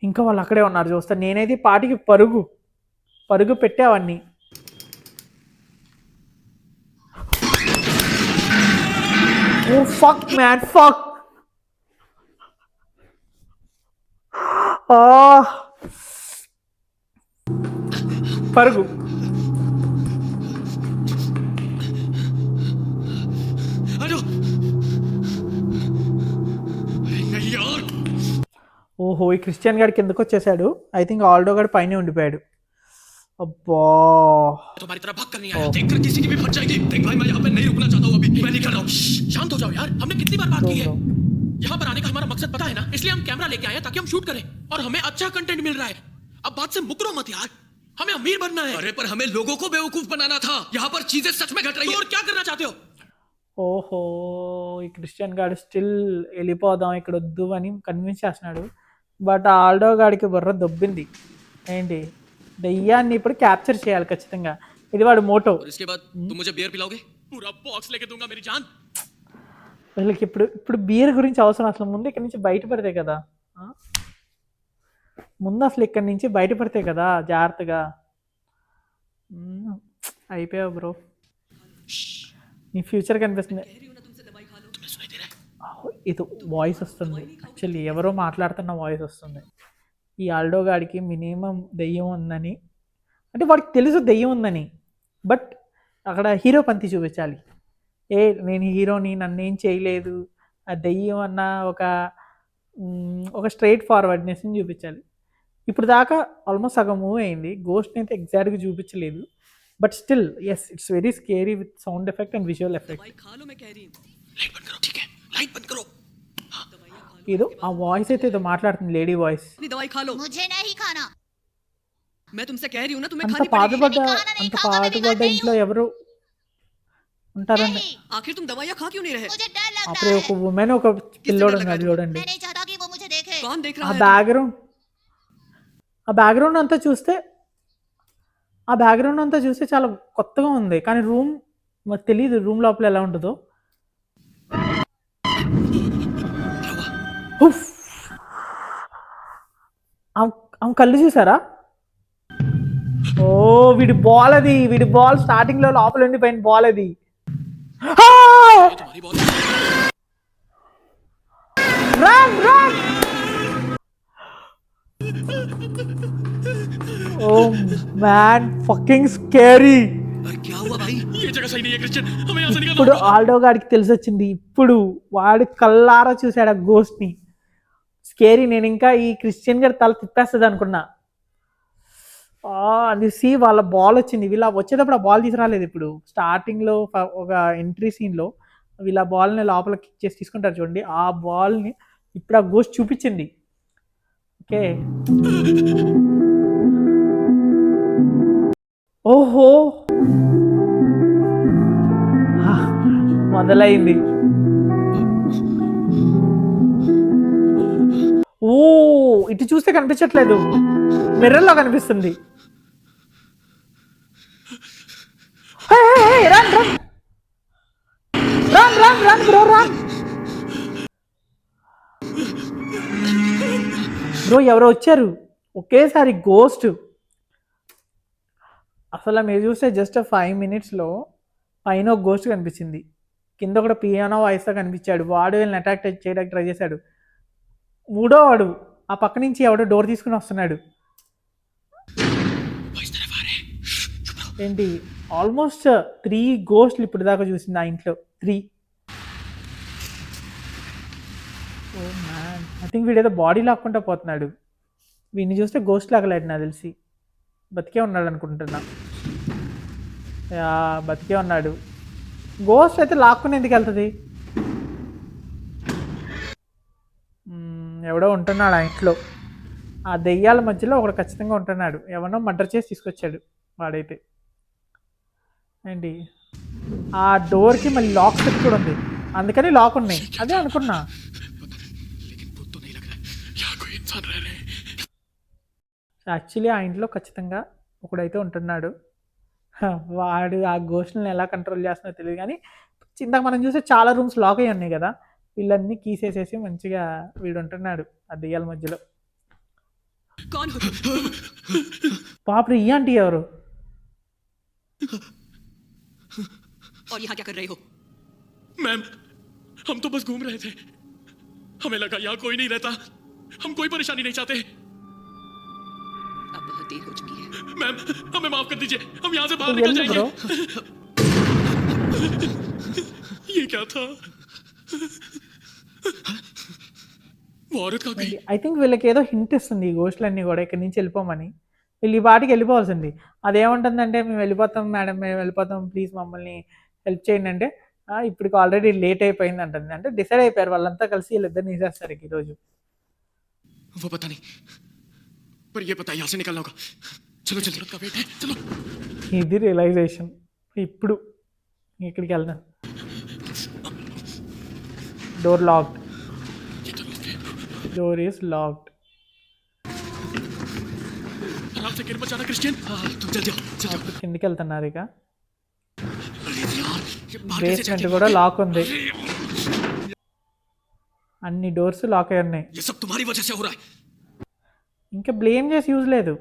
ఇంకా వాళ్ళు అక్కడే ఉన్నారు చూస్తా. నేనైతే పాటికి పరుగు పెట్టేవాడిని. ఓ ఫక్ మ్యాన్, ఫక్. పరుగు. हेलो। अरे नहीं यार, ఓహో, ఈ క్రిస్టియన్ గాడి కిందకు వచ్చేసాడు. ఐ థింక్ ఆల్డో గాడు పైనే ఉండిపోయాడు. అబ్బా, तुम्हारी तरह भाग कर नहीं आया, देखकर किसी की भी फट जाएगी। देख भाई, मैं यहाँ पे नहीं रुकना चाहता हूँ अभी, मैं नहीं कर रहा हूँ। शांत हो जाओ यार, हमने कितनी बार बात की है। यहाँ पर आने का हमारा मकसद पता है ना, इसलिए हम कैमरा लेके आए हैं ताकि हम शूट करें और हमें अच्छा कंटेंट मिल रहा है। अब बात से मुकरो मत यार, हमें अमीर बनना है। अरे पर हमें लोगों को बेवकूफ बनाना था। यहाँ पर चीजें सच में घट रही तो है। और क्या करना चाहते हो? ఓహో! ఈ క్రిస్టియన్ గాడు స్టిల్ ఎళ్ళిపోదాం ఇక్కడ వద్దు అని కన్విన్స్ చేస్తున్నాడు. బట్ ఆ ఆల్డో గాడికి బుర్ర దొబ్బింది. ఏంటి దెయ్యాన్ని ఇప్పుడు క్యాప్చర్ చేయాలి ఖచ్చితంగా. ఇది వాడి మోటో. और इसके बाद तुम मुझे बियर पिलाओगे? पूरा बॉक्स लेके दूंगा मेरी जान। వీళ్ళకి ఇప్పుడు ఇప్పుడు బీర్ గురించి అవసరం అసలు ముందు ఇక్కడి నుంచి బయటపడితే కదా ఆ? ముందు అసలు ఇక్కడి నుంచి బయటపడితే కదా జాగ్రత్తగా. అయిపోయావు బ్రో. నీ ఫ్యూచర్ కనిపిస్తుంది. तुम्हें सुनाई दे रहा है? ఇది వాయిస్ వస్తుంది యాక్చువల్లీ ఎవరో మాట్లాడుతున్న వాయిస్ వస్తుంది. ఈ ఆల్డో గాడికి మినిమం దెయ్యం ఉందని, అంటే వాడికి తెలుసు దెయ్యం ఉందని, బట్ అక్కడ హీరో పంతి చూపించాలి. నేను హీరోని, నన్ను ఏం చేయలేదు, ఆ దెయ్యం అన్న ఒక స్ట్రైట్ ఫార్వర్డ్నెస్ని చూపించాలి. ఇప్పుడు దాకా ఆల్మోస్ట్ సగం మూవ్ అయింది. గోస్ట్ని అయితే ఎగ్జాక్ట్గా చూపించలేదు, but still yes it's very scary with sound effect and visual effect. दवाई खा लो, मैं कह रही हूँ। लाइट बंद करो, ठीक है? लाइट बंद करो। ఏదో ఆ వాయిస్ అయితే ఏదో మాట్లాడుతుంది, లేడీ వాయిస్. अपनी दवाई खा लो। मुझे नहीं खाना। मैं तुमसे कह रही हूँ ना, तुम्हें అంత खानी पड़ेगी। పాటుపడ్డ ఇంట్లో ఎవరు ఉంటారండి? नहीं, आखिर तुम दवाइयाँ खा क्यों नहीं रहे? मुझे डर लगता అప్పుడే है। ఒక ఉమెన్ ఒక పిల్లోడు ఉన్నాడు చూడండి. मैं नहीं चाहता कि वो मुझे देखे। कौन देख ఆ रहा है? బ్యాక్గ్రౌండ్ అంతా చూస్తే చాలా కొత్తగా ఉంది, కానీ రూమ్ మరి తెలియదు రూమ్ లోపల ఎలా ఉంటుందో. ఉఫ్! ఆమె కళ్ళు చూసారా? ఓ వీడి బాల్ స్టార్టింగ్ లో లోపల ఉండిపోయిన బాల్ అది. ఆ! तुम्हारी ball Run! Oh man, fucking scary. अरे क्या हुआ भाई? ये जगह सही नहीं है क्रिश्चियन, हमें यहाँ से निकलना ఇప్పుడు होगा। ఆల్డో గాడికి తెలిసి వచ్చింది. ఇప్పుడు వాడు కల్లారా చూశాడు ఆ గోస్ట్ ని. స్కేరీ. నేను ఇంకా ఈ క్రిస్టియన్ గారి తల తిప్పేస్తుంది అనుకున్నా. అది సి వాళ్ళ బాల్ వచ్చింది. వీళ్ళ వచ్చేటప్పుడు ఆ బాల్ తీసుకురాలేదు. ఇప్పుడు స్టార్టింగ్ లో ఒక ఎంట్రీ సీన్ లో వీళ్ళ బాల్ ని లోపల కిక్ చేసి తీసుకుంటారు చూడండి, ఆ బాల్ ని ఇప్పుడు ఆ గోస్ట్ చూపించింది. ఓకే, ఓహో మొదలైంది. ఓ ఇటు చూస్తే కనిపించట్లేదు, మిర్రర్లో కనిపిస్తుంది. రన్ బ్రో ఎవరో వచ్చారు ఒకేసారి గోస్ట్. అసలు మీరు చూస్తే జస్ట్ 5 minutesలో పైన ఒక గోస్ట్ కనిపించింది, కింద కూడా పియానో వాయిస్తో కనిపించాడు. వాడు వీళ్ళని అటాక్ చేయడానికి ట్రై చేశాడు. మూడో వాడు ఆ పక్క నుంచి ఎవడో డోర్ తీసుకుని వస్తున్నాడు. ఏంటి ఆల్మోస్ట్ 3 గోస్ట్లు ఇప్పుడు దాకా చూసింది ఆ ఇంట్లో. 3. ఓ మ్యాన్, ఐ థింక్ వీడేదో బాడీ లాక్కుంటా పోతున్నాడు. వీడిని చూస్తే గోస్ట్ లాగలేడు నాకు తెలిసి. బతికే ఉన్నాడు అనుకుంటున్నా. బతికే ఉన్నాడు. గోస్ట్ అయితే లాక్కుని ఎందుకు వెళ్తుంది? ఎవడో ఉంటున్నాడు ఆ ఇంట్లో. ఆ దెయ్యాల మధ్యలో ఒకడు ఖచ్చితంగా ఉంటున్నాడు. ఎవరినో మర్డర్ చేసి తీసుకొచ్చాడు వాడైతే. ఏంటి ఆ డోర్కి మళ్ళీ లాక్ సెట్ కూడా ఉంది, అందుకని లాక్ ఉన్నాయి. అదే అనుకున్నా. लेकिन भूत तो नहीं लग रहा है, यहाँ कोई इंसान रह रहे हैं। యాక్చువల్లీ ఆ ఇంట్లో ఖచ్చితంగా ఒకడైతే ఉంటున్నాడు. వాడు ఆ గోస్ట్ని ఎలా కంట్రోల్ చేస్తున్నాడో తెలియదు, కానీ ఇందాక మనం చూస్తే చాలా రూమ్స్ లాక్ అయ్యి ఉన్నాయి కదా, వీళ్ళన్నీ కీసేసేసి మంచిగా వీడు ఉంటున్నాడు ఆ దెయ్యాల మధ్యలో. कौन हो तुम? పాప ఈ ఆంటీ ఎవరు? और यहाँ क्या कर रहे हो? मैम, हम तो बस घूम रहे थे, हमें लगा यहाँ कोई नहीं रहता, हम कोई परेशानी नहीं चाहते। अब बहुत देर हो चुकी है। मैम, हमें माफ कर दीजिए, हम यहाँ से बाहर तो निकल जल्दी जाएंगे। ब्रो। ये क्या था? वो औरत कहाँ गई? ఐ థింక్ వీళ్ళకి ఏదో హింట్ ఇస్తుంది ఈ గోస్ట్లన్నీ కూడా ఇక్కడి నుంచి వెళ్ళిపోమని. వీళ్ళు ఈ పాటికి వెళ్ళిపోవాల్సింది. అదేమంటుందంటే మేము వెళ్ళిపోతాం మేడం, మేము వెళ్ళిపోతాం, ప్లీజ్ మమ్మల్ని హెల్ప్ చేయండి అంటే ఇప్పటికి ఆల్రెడీ లేట్ అయిపోయింది అంటుంది. అంటే డిసైడ్ అయిపోయారు వాళ్ళంతా కలిసి వీళ్ళిద్దరిని తీసేస్తారు ఈరోజు. वो पता नहीं, पर ये पता है यहाँ से निकलना होगा। चलो जल्दी का वेट है, चलो। ఇది రియలైజేషన్. ఇప్పుడు ఇక్కడికి వెళ్దాం. Door locked. ये तो लोग हैं। Door is locked. आराम से गिर मत जाना क्रिश्चियन। हाँ, तुम जल्दी आओ, जल्दी आओ। అప్పుడు కిందికి వెళ్తున్నారు ఇక. अरे यार, ये बाहर कैसे బేస్మెంట్ जाके- కూడా లాక్ ఉంది. అన్ని డోర్స్ లాక్ అయి ఉన్నాయి. ये सब तुम्हारी वजह से हो रहा है। ఇంకా బ్లేమ్ చేసి యూజ్ లేదు.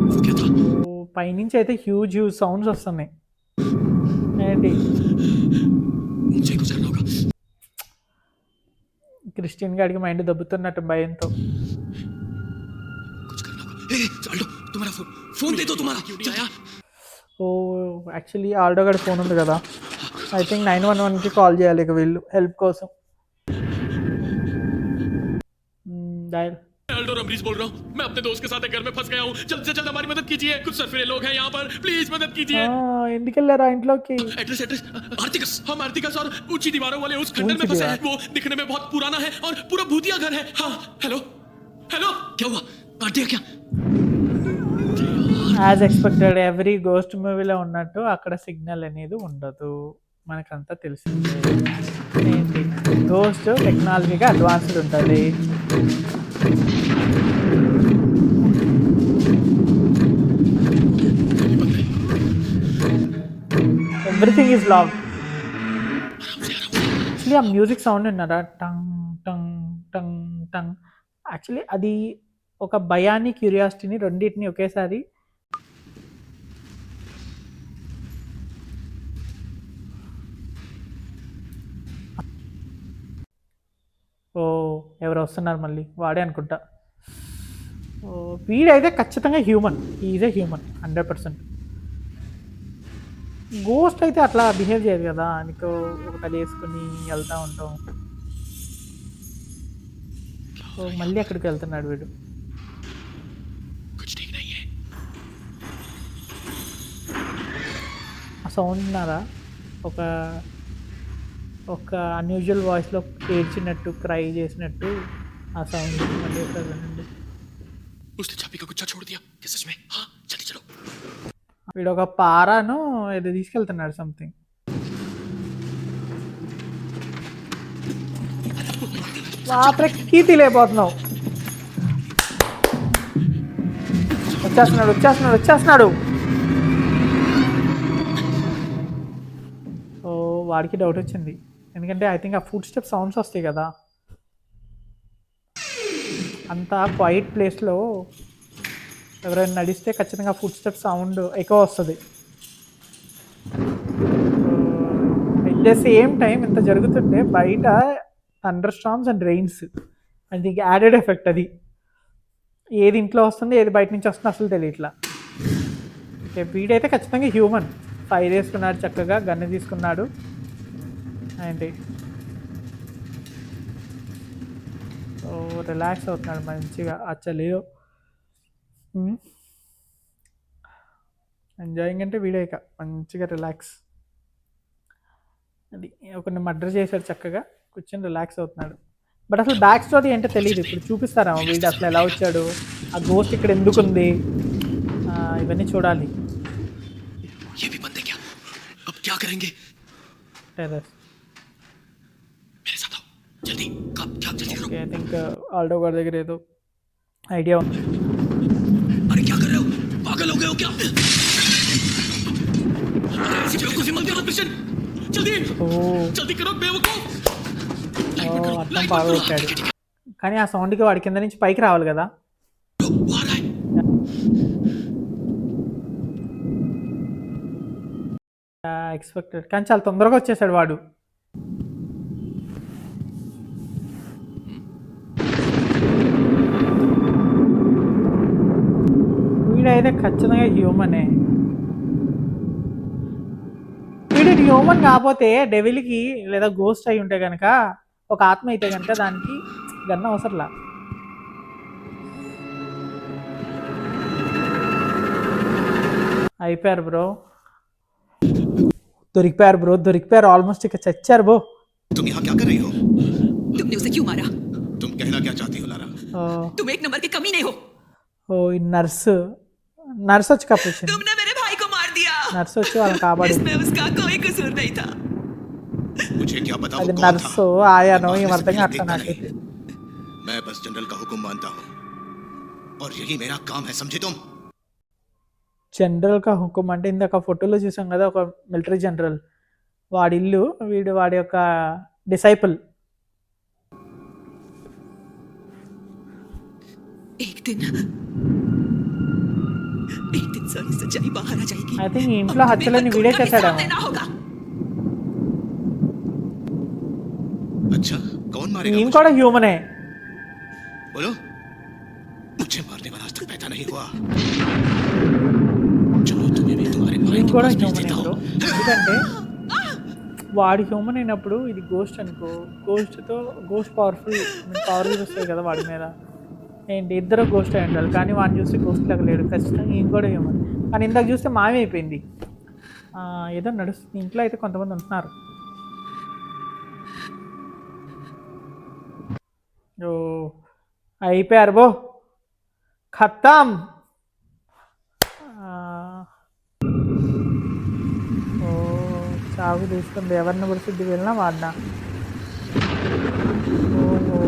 वो क्या था? ఓ, పైనుంచి అయితే హ్యూజ్ సౌండ్స్ వస్తున్నాయి. ఏంటి ऊंचाई को चढ़ना होगा। క్రిస్టియన్ గాడికి మైండ్ దబ్బుతున్నట్టు భయంతో. कुछ करना होगा। ए, आल्डो, तुम्हारा फोन, फोन दे दो तुम्हारा। क्यों नहीं आया? ఓ యాక్చువల్లీ ఆల్డో గడి ఫోన్ ఉంది కదా, ఐ థింక్ 911కి కాల్ చేయాలి ఇక వీళ్ళు హెల్ప్ కోసం. డయల్. एल्डो रमरीज बोल रहा हूँ। मैं अपने दोस्त के साथ एक घर में फंस गया हूँ। जल्द से जल्द हमारी मदद कीजिए। कुछ सरफिरे लोग हैं यहाँ पर, प्लीज मदद कीजिए। ఎందుకు వెళ్ళారా ఇంట్లోకి? एड्रेस एड्रेस आर्थिकस। हम आर्थिका और ऊंची दीवारों वाले उस खंडर में ऊंची फंसे दीवार। हैं। वो दिखने में बहुत पुराना है और पूरा भूतिया घर है। हाँ, हेलो हेलो। क्या हुआ? काट दिया क्या? యాజ్ ఎక్స్పెక్టెడ్ ఎవ్రీ గోస్ట్ మూవీలో ఉన్నట్టు అక్కడ సిగ్నల్ అనేది ఉండదు, మనకంతా తెలిసిందే. ఏంటి గోస్ట్ టెక్నాలజీగా అడ్వాన్స్డ్ ఉంటుంది. Everything is lock. యాక్చువల్లీ ఆ మ్యూజిక్ సౌండ్ విన్నారా? టంగ్ టంగ్ టంగ్ టంగ్. యాక్చువల్లీ అది ఒక భయాన్ని, క్యూరియాసిటీని రెండింటిని ఒకేసారి ఓ ఎవరు వస్తున్నారు మళ్ళీ, వాడే అనుకుంటా. ఓ వీడైతే ఖచ్చితంగా human, is a human 100%. Ghost అయితే అట్లా బిహేవ్ చేయదు కదా, నీకు ఒకటి వేసుకుని వెళ్తూ ఉంటాం. సో మళ్ళీ అక్కడికి వెళ్తున్నాడు వీడు. कुछ ठीक नहीं है। ఆ సౌండ్ విన్నారా? ఒక అన్యూజువల్ వాయిస్లో ఏడ్చినట్టు, క్రై చేసినట్టు ఆ సౌండ్ మళ్ళీ ఒకసారి వినండి. उसने चाबी का गुच्छा छोड़ दिया क्या सच में? हाँ, जल्दी चलो। వీడు ఒక పారాను ఏదో తీసుకెళ్తున్నాడు సంథింగ్. కీ తీలేకపోతున్నావు. వచ్చేస్తున్నాడు. ఓ వాడికి డౌట్ వచ్చింది, ఎందుకంటే ఐ థింక్ ఆ ఫుడ్ స్టెప్ సౌండ్స్ వస్తాయి కదా. అంత క్వైట్ ప్లేస్లో ఎవరైనా నడిస్తే ఖచ్చితంగా ఫుడ్ స్టెప్ సౌండ్ ఎక్కువ వస్తుంది. ఎట్ ద సేమ్ టైం ఇంత జరుగుతుంటే బయట thunder storms and rains, and దీనికి యాడెడ్ ఎఫెక్ట్. అది ఏది ఇంట్లో వస్తుంది, ఏది బయట నుంచి వస్తుంది అసలు తెలియట్లా. ఓకే, వీడైతే ఖచ్చితంగా హ్యూమన్. ఫైర్ వేసుకున్నాడు, చక్కగా గన్ను తీసుకున్నాడు. ఏంటి ఓ రిలాక్స్ అవుతున్నాడు మంచిగా. అచ్చలేదు ఎంజాయింగ్ అంటే వీడియో ఇక మంచిగా రిలాక్స్. అది ఒకరిని మర్డర్ చేశాడు, చక్కగా కూర్చొని రిలాక్స్ అవుతున్నాడు. బట్ అసలు బ్యాక్ స్టోరీ ఏంటో తెలియదు. ఇప్పుడు చూపిస్తారా వీడు అసలు ఎలా వచ్చాడు, ఆ గోస్ట్ ఇక్కడ ఎందుకు ఉంది, ఇవన్నీ చూడాలి. ये भी बंद है क्या? अब क्या करेंगे? టెర్రస్. मेरे साथ आओ, जल्दी। क्या जल्दी करो। ఓకే, ఐ థింక్ ఆల్డో గారి దగ్గర ఏదో ఐడియా ఉంది. अरे क्या कर रहे हो? पागल हो गए हो क्या? ऐसी बेवकूफी मत करो क्रिश्चियन। जल्दी ఓ जल्दी करो बेवकूफ। అర్థం బాగా వచ్చాడు, కానీ ఆ సౌండ్కి వాడి కింద నుంచి పైకి రావాలి కదా. वो आ रहा है। ఎక్స్పెక్టెడ్, కానీ చాలా తొందరగా వచ్చేసాడు వాడు. వీడైతే ఖచ్చితంగా హ్యూమనే. వీడు హ్యూమన్ కాకపోతే డెవిల్కి లేదా గోస్ట్ అయి ఉంటే కనుక, ఒక ఆత్మ అయితే కనుక దానికి గన్న అవసరంలా. అయిపోయారు బ్రో, దొరికిపోయారు ఆల్మోస్ట్. ఇక చచ్చారు బ్రో. तुम यहाँ क्या कर रही हो? तुमने उसे क्यों मारा? तुम कहना क्या चाहती हो लारा? ఓ तुम एक नंबर के कमी नहीं हो। ఓ ఈ నర్సు వచ్చి కప్పించింది. तुमने मेरे भाई को मार दिया। నర్సు వచ్చి వాళ్ళని కాపాడింది. इसमें उसका कोई कसूर नहीं था। मुझे क्या पता वो అది कौन था। నర్సు ఆయానో मैं ఏం बाहर అర్థం से కావట్లే देखता నాకైతే. नहीं। मैं बस जनरल का हुक्म मानता हूँ और यही मेरा काम है, समझे तुम। జనరల్ కా హుకుం అంటే ఇందాక ఫోటోలో చూసాం కదా ఒక మిలిటరీ జనరల్, వాడి ఇల్లు వీడు వాడి యొక్క డిసైపుల్. एक दिन सारी सच्चाई बाहर आ जाएगी। ఐ థింక్ ఈ ఇంట్లో హత్యలని వీడే చేశాడేమో. देना होगा। अच्छा कौन मारेगा ఈయన मुझे? కూడా హ్యూమనే. बोलो। मुझे मारने वाला आज तक पैदा नहीं हुआ। चलो तुम्हें भी तुम्हारे भाई ఈయన के కూడా पास भेज హ్యూమనే देता బ్రో. हूँ। ఎందుకంటే వాడి హ్యూమన్ అయినప్పుడు ఇది గోస్ట్ అనుకో, గోస్ట్ పవర్ఫుల్ వస్తాయి కదా వాడి మీద. ఏంటి ఇద్దరు గోస్ట్ అయి ఉండాలి, కానీ వాడిని చూస్తే గోస్ట్ లాగా లేడు. ఖచ్చితంగా ఈయన కూడా హ్యూమన్. కానీ ఇందాక చూస్తే మాయమైపోయింది. ఏదో నడుస్తుంది. ఇంట్లో అయితే కొంతమంది ఉంటున్నారు. ఓ అయిపోయారు బో, ఖత్తాం. ఓ చావు తీసుకుంది. ఎవరిని పుడుతుంది? వెళ్ళినా వాడినా. ఓహో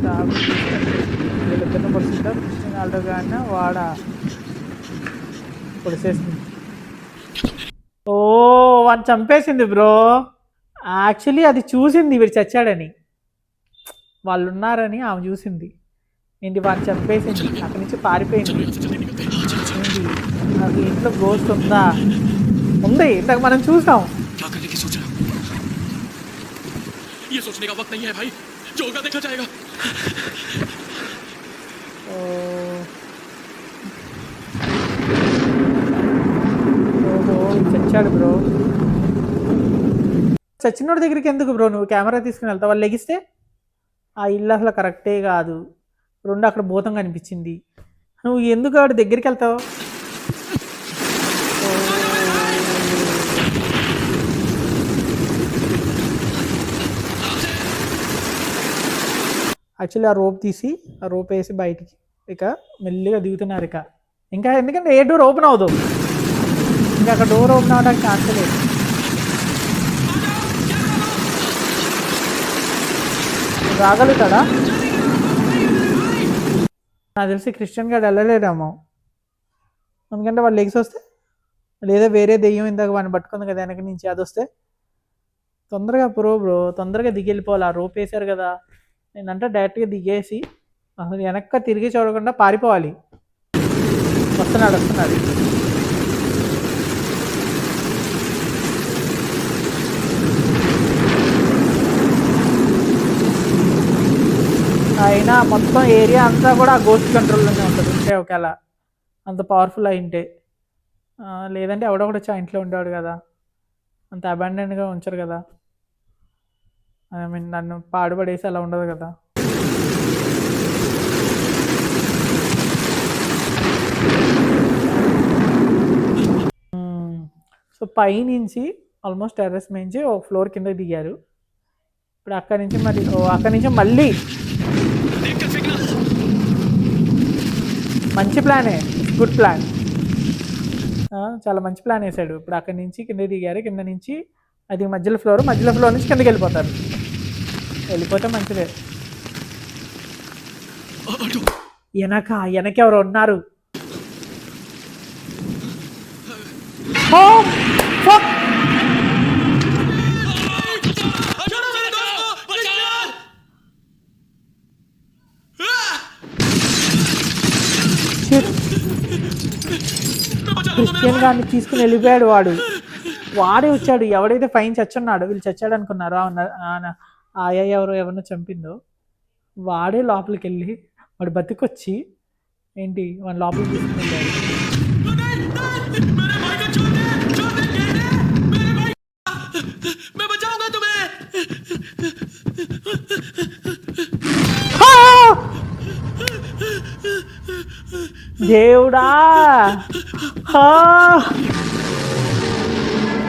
చావు వీళ్ళిద్దరిని పుడుతుందా? క్రిస్టియన్ కానీ వాడా పొడిసేసింది. ఓ వాడిని చంపేసింది బ్రో. యాక్చువల్లీ అది చూసింది వీడు చచ్చాడని, వాళ్ళు ఉన్నారని ఆమె చూసింది. ఏంటి వాడిని చంపేసింది, అక్కడి నుంచి పారిపోయింది. ఏంటి నాకు ఇంట్లో గోస్ట్ ఉందా? ఉంది, ఇందాక మనం చూసాం. क्या करने की सोच रहा हूँ? ये सोचने का वक्त नहीं है भाई, जो होगा देखा जाएगा। ఓహో చచ్చాడు బ్రో. చచ్చినోడి దగ్గరికి ఎందుకు బ్రో నువ్వు కెమెరా తీసుకుని వెళ్తావు? వాళ్ళు లెగిస్తే ఆ ఇల్లు అసలు కరెక్టే కాదు. రెండు అక్కడ భూతం కనిపించింది. నువ్వు ఎందుకు వాడి దగ్గరికి వెళ్తావు? యాక్చువల్లీ ఆ రోప్ తీసి ఆ రోప్ వేసి బయటికి ఇక మెల్లిగా దిగుతున్నారు. ఇంకా ఎందుకంటే ఏ డోర్ ఓపెన్ అవ్వదు, ఇంకా అక్కడ డోర్ ఓపెన్ అవ్వడానికి ఛాన్స్ లేదు. రాగలుగుతాడా? నాకు తెలిసి క్రిస్టియన్ గారు వెళ్ళలేదేమో, ఎందుకంటే వాళ్ళు లెగ్స్ వస్తే, లేదా వేరే దెయ్యం ఇందాక వాడిని పట్టుకుంది కదా వెనక నుంచి, అది వస్తే తొందరగా బ్రో తొందరగా దిగి వెళ్ళిపోవాలి. ఆ రోప్ వేశారు కదా, నేనంటే డైరెక్ట్గా దిగేసి అసలు వెనక్కి తిరిగి చూడకుండా పారిపోవాలి. వస్తున్నాడు. అయినా మొత్తం ఏరియా అంతా కూడా గోస్ట్ కంట్రోల్లోనే ఉంటుంది ఉంటే, ఒకవేళ అంత పవర్ఫుల్ అయింటే. లేదంటే ఎవడో కూడా వచ్చి ఆ ఇంట్లో ఉండేవాడు కదా, అంత అబాండెన్గా ఉంచరు కదా. ఐ మీన్ నన్ను పాడుపడేసి అలా ఉండదు కదా. సో పైనుంచి ఆల్మోస్ట్ టెర్రస్ నుంచి ఒక ఫ్లోర్ కింద దిగారు. ఇప్పుడు అక్కడి నుంచి మళ్ళీ మంచి ప్లానే, గుడ్ ప్లాన్, చాలా మంచి ప్లాన్ వేసాడు. ఇప్పుడు అక్కడి నుంచి కింద దిగారు. కింద నుంచి అది మధ్యలో ఫ్లోర్ నుంచి కిందకి వెళ్ళిపోతారు. వెళ్ళిపోతే మంచిదే. వెనక ఎవరు ఉన్నారు? క్రిస్టియన్ గారిని తీసుకుని వెళ్ళిపోయాడు. వాడే వచ్చాడు. ఎవడైతే ఫైన్ చచ్చున్నాడో, వీళ్ళు చచ్చాడు అనుకున్నారో, ఆయా ఎవరినో చంపిందో వాడే లోపలికి వెళ్ళి వాడు బతికొచ్చి ఏంటి వాడి లోపలికి తీసుకుని వెళ్ళాడు. దేవుడా,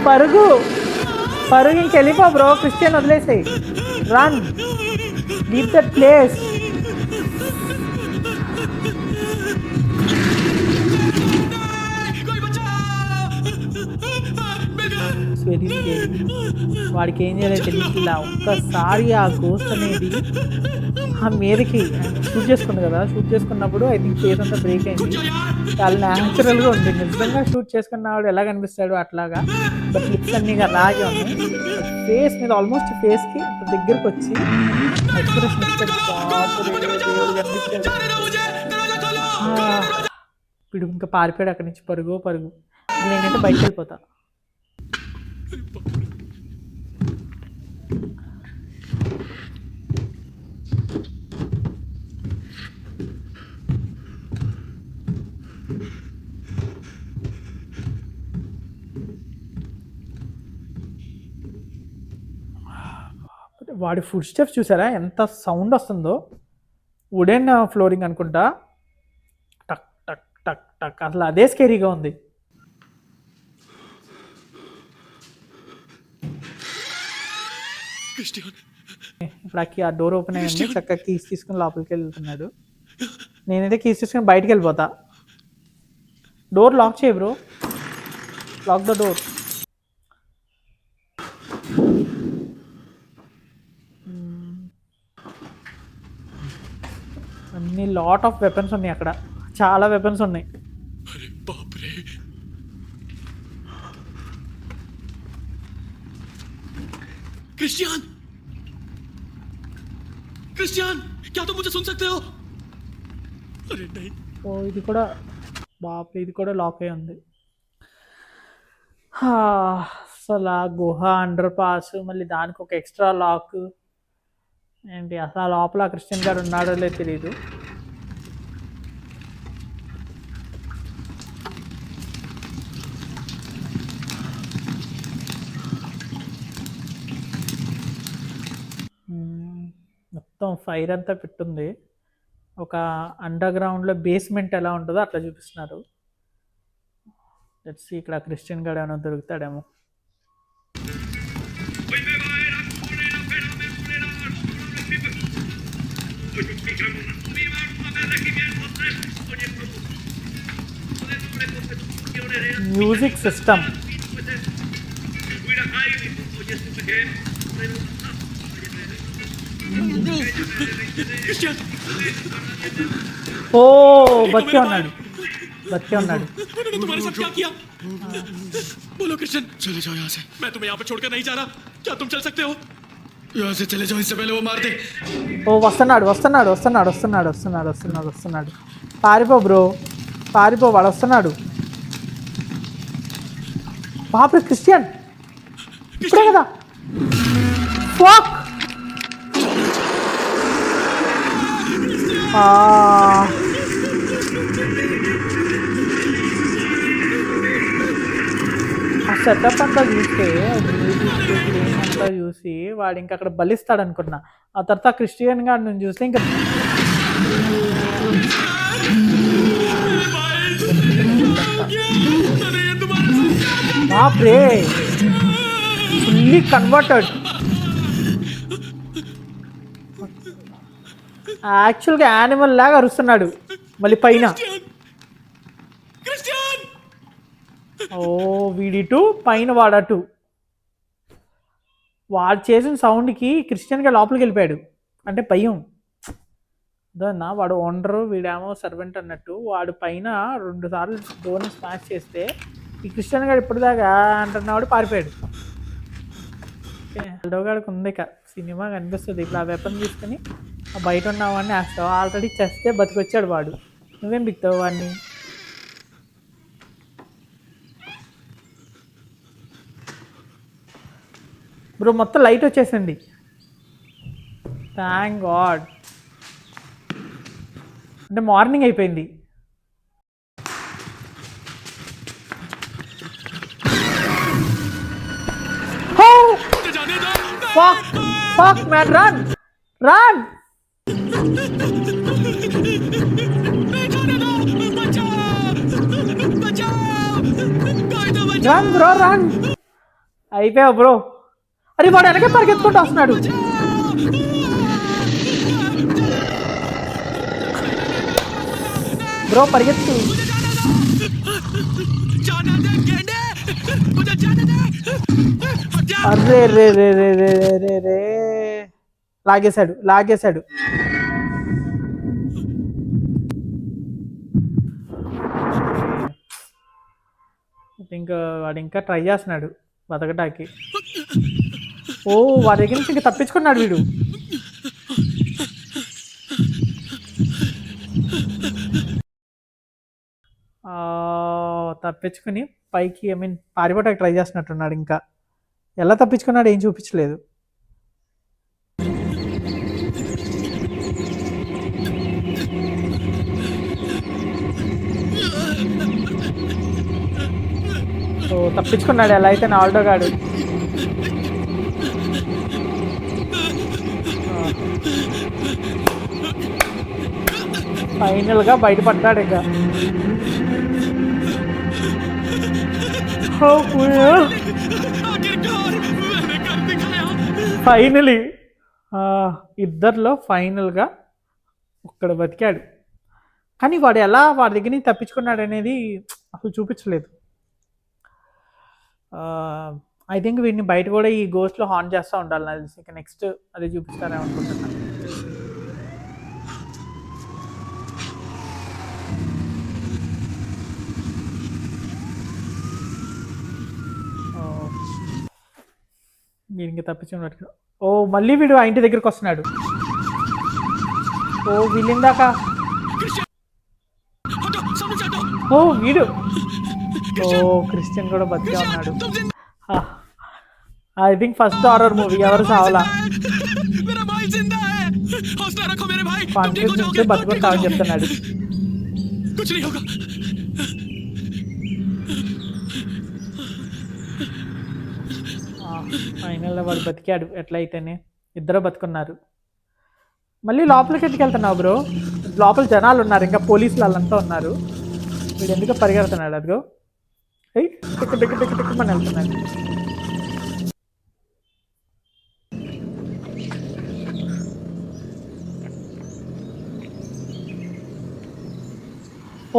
పరుగు ఇంకెళ్ళిపో బ్రో. క్రిస్టియన్ వదిలేసాయి. Run, leave that place. Very scary. వాడికి ఏం చేయాలో తెలియట్లా. ఒక్కసారి ఆ గోస్ట్ అనేది ఆ మీదకి షూట్ చేసుకుంది కదా, షూట్ చేసుకున్నప్పుడు ఐ థింక్ ఫేస్ అంతా బ్రేక్ అయింది. చాలా న్యాచురల్గా ఉంది. నిజంగా షూట్ చేసుకున్నవాడు ఎలా కనిపిస్తాడు అట్లాగా, బట్ లిప్స్ అన్నీ అలాగే ఉన్నాయి. ఫేస్ మీద ఆల్మోస్ట్ ఫేస్కి దగ్గరకు వచ్చి ఎక్స్ప్రెషన్ ఇస్తాడు. దేవుడు కనిపిస్తాడు. ఇప్పుడు ఇంకా పారిపోయాడు అక్కడి నుంచి, పరుగు. నేనైతే బయటకు వెళ్ళిపోతా. వాడి ఫుడ్ స్టెప్స్ చూసారా ఎంత సౌండ్ వస్తుందో. వుడెన్ ఫ్లోరింగ్ అనుకుంటా. టక్ టక్ టక్ టక్ అసలు అదే స్కేరీగా ఉంది. ఇప్పుడు ఆ డోర్ ఓపెన్ అయ్యింది. చక్కగా కీస్ తీసుకుని లోపలికి వెళ్తున్నాడు. నేనైతే కీస్ తీసుకుని బయటికి వెళ్ళిపోతా. డోర్ లాక్ చేయి బ్రో, లాక్ ద డోర్. అన్ని లాట్ ఆఫ్ వెపన్స్ ఉన్నాయి అక్కడ, చాలా వెపన్స్ ఉన్నాయి. क्रिश्चियन, क्रिश्चियन, क्या तुम मुझे सुन सकते हो? अरे नहीं. ఓ ఇది కూడా బాప్రే, ఇది కూడా లాక్ అయి ఉంది. అసలు ఆ గుహ అండర్ పాస్, మళ్ళీ దానికి ఒక ఎక్స్ట్రా లాక్ ఏంటి, అసలు ఆ లోపల క్రిస్టియన్ గారు ఉన్నాడో లేదు తెలీదు. మొత్తం ఫైర్ అంతా పెట్టుంది. ఒక అండర్ గ్రౌండ్లో బేస్మెంట్ ఎలా ఉంటుందో అట్లా చూపిస్తున్నారు. లెట్స్ సీ ఇక్కడ క్రిస్టియన్ గారు ఏమైనా దొరుకుతాడేమో. Music system. ఓ బతికే ఉన్నాడు. उन्होंने तुम्हारे साथ क्या किया? बोलो क्रिश्चियन. चले जाओ यहाँ से. मैं तुम्हें यहाँ पे छोड़कर नहीं जा रहा. क्या तुम चल सकते हो? यहाँ से चले जाओ, इससे पहले वो मार दे. ఓ వస్తున్నాడు. పారిపో బ్రో, పారిపో, వాడు వస్తున్నాడు. బాబు క్రిస్టియన్ ఇప్పుడే కదా. ఫక్. ఆ సెటప్ అంతా చూస్తే, అంతా చూసి వాడు ఇంకా అక్కడ బలిస్తాడు అనుకున్నా. ఆ తర్వాత క్రిస్టియన్ గారు నేను చూస్తే ఇంకా బాప్రే ఫుల్లీ కన్వర్టెడ్. యాక్చువల్గా యానిమల్ లాగా అరుస్తున్నాడు మళ్ళీ పైన. ఓ వీడిటు పైన వాడటు. వాడు చేసిన సౌండ్కి క్రిస్టియన్గా లోపలికి వెళ్ళిపోయాడు. అంటే భయం అదన్నా, వాడు ఓనరు వీడేమో సర్వెంట్ అన్నట్టు. వాడు పైన 2 సార్లు డోర్ని స్మాష్ చేస్తే ఈ క్రిస్టియన్ గారు ఇప్పటిదాకా అంటున్నవాడు పారిపోయాడు. అల్డోగాడికి ఉంది ఇక సినిమా కనిపిస్తుంది. ఇప్పుడు ఆ వెపన్ తీసుకుని బయట ఉన్నావాడిని వేస్తావు. ఆల్రెడీ చేస్తే బతికొచ్చాడు వాడు. నువ్వేం బిక్తావు వాడిని? బ్రో మొత్తం లైట్ వచ్చేసింది. Thank God. అంటే మార్నింగ్ అయిపోయింది. Fuck man, run. Run bro, run. అయిపోయావు బ్రో. అరే వాడు వెనకే పరిగెత్తుకుంటూ వస్తున్నాడు. బ్రో పరిగెత్తు. जाने दे गेंडे, मुझे जाने दे. जा అర్రే రే రే రే రే రే రే రే లాగేశాడు ఇంకా వాడు ఇంకా ట్రై చేస్తున్నాడు బతకటానికి. ఓ వాడి దగ్గర నుంచి ఇంకా తప్పించుకున్నాడు వీడు. తప్పించుకుని పైకి పారిపోవటానికి ట్రై చేస్తున్నట్టున్నాడు. ఇంకా ఎలా తప్పించుకున్నాడు ఏం చూపించలేదు. సో తప్పించుకున్నాడు ఎలా అయితే ఆల్డో గాడు. ఫైనల్గా బయటపడ్డాడు. ఇక ఫైనలీ ఇద్దరిలో ఫైనల్గా ఒక్కడ బతికాడు. కానీ వాడు ఎలా వాడి దగ్గర నుంచి తప్పించుకున్నాడు అనేది అసలు చూపించలేదు. ఐ థింక్ వీడిని బయట కూడా ఈ గోస్ట్లో హార్న్ చేస్తూ ఉండాలి నాకు తెలిసి. ఇక నెక్స్ట్ అదే చూపిస్తారేమో అనుకుంటున్నాను. వీడికి తప్పించుకున్నట్టు. ఓ మళ్ళీ వీడు ఆ ఇంటి దగ్గరికి వస్తున్నాడు. ఓ వీళ్ళిందాక ఓ వీడు ఓ క్రిస్టియన్ కూడా బతికే ఉన్నాడు. I think first horror movie ఎవరు సావలా. కాన్ఫిడెన్స్ నుంచి బతుకుంటామని చెప్తున్నాడు. ఫైనల్లో వాడు బతికాడు ఎట్లయితేనే. ఇద్దరు బతుకున్నారు. మళ్ళీ లోపలికి ఎట్టుకెళ్తున్నావు బ్రో. లోపల జనాలు ఉన్నారు, ఇంకా పోలీసులు వాళ్ళంతా ఉన్నారు. వీడు ఎందుకు పరిగెడుతున్నాడు. అదిగో టిక్ టిక్ టిక్ టిక్ మన వెళ్తున్నాడు.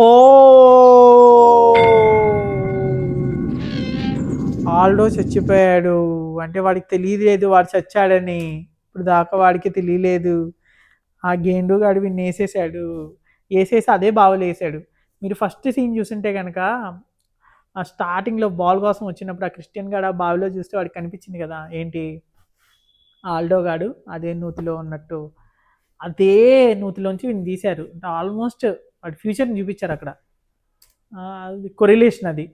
ఓ ఆల్డో చచ్చిపోయాడు అంటే వాడికి తెలియలేదు వాడు చచ్చాడని. ఇప్పుడు దాకా వాడికి తెలియలేదు. ఆ గేండు గాడు వీడిని వేసేసి అదే బావులు వేసాడు. మీరు ఫస్ట్ సీన్ చూస్తుంటే కనుక ఆ స్టార్టింగ్లో బాల్ కోసం వచ్చినప్పుడు ఆ క్రిస్టియన్ గాడు ఆ బావిలో చూస్తే వాడికి కనిపించింది కదా ఏంటి ఆల్డో గాడు అదే నూతిలో ఉన్నట్టు. అదే నూతిలోంచి వీడిని తీశారు. అంటే ఆల్మోస్ట్ వాడి ఫ్యూచర్ని చూపించారు అక్కడ. అది కొరిలేషన్. అది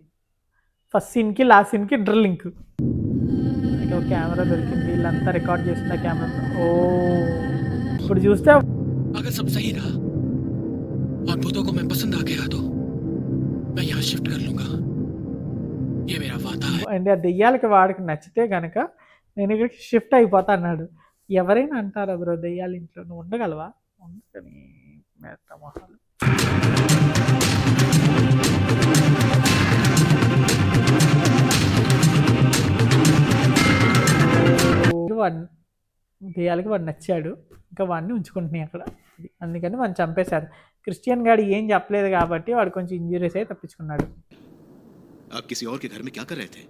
ఫస్ట్ సీన్కి లాస్ట్ సీన్కి డ్రిల్లింక్. ఇక కెమెరా దొరికింది. వీళ్ళంతా రికార్డ్ చేసిన కెమెరా. ఓ ఇప్పుడు చూస్తే अगर सब सही रहा और भूतों को मैं पसंद आ गया तो मैं यहाँ शिफ्ट कर लूंगा. ये मेरा वादा है. అంటే ఆ దెయ్యాలకి వాడికి నచ్చితే కనుక నేను ఇక్కడికి షిఫ్ట్ అయిపోతా అన్నాడు. ఎవరైనా అంటారా బ్రో దెయ్యాల ఇంట్లో నువ్వు ఉండగలవా? ఉండకని మేత మొహాలు. దెయ్యాలకి వాడు నచ్చాడు. ఇంకా వాడిని ఉంచుకుంటున్నాయి అక్కడ. అందుకని వాడిని చంపేశారు. క్రిస్టియన్ గాడు ఏం చెప్పలేదు కాబట్టి వాడు కొంచెం ఇంజురీస్ అయి తప్పించుకున్నాడు. आप किसी और के घर में क्या कर रहे थे?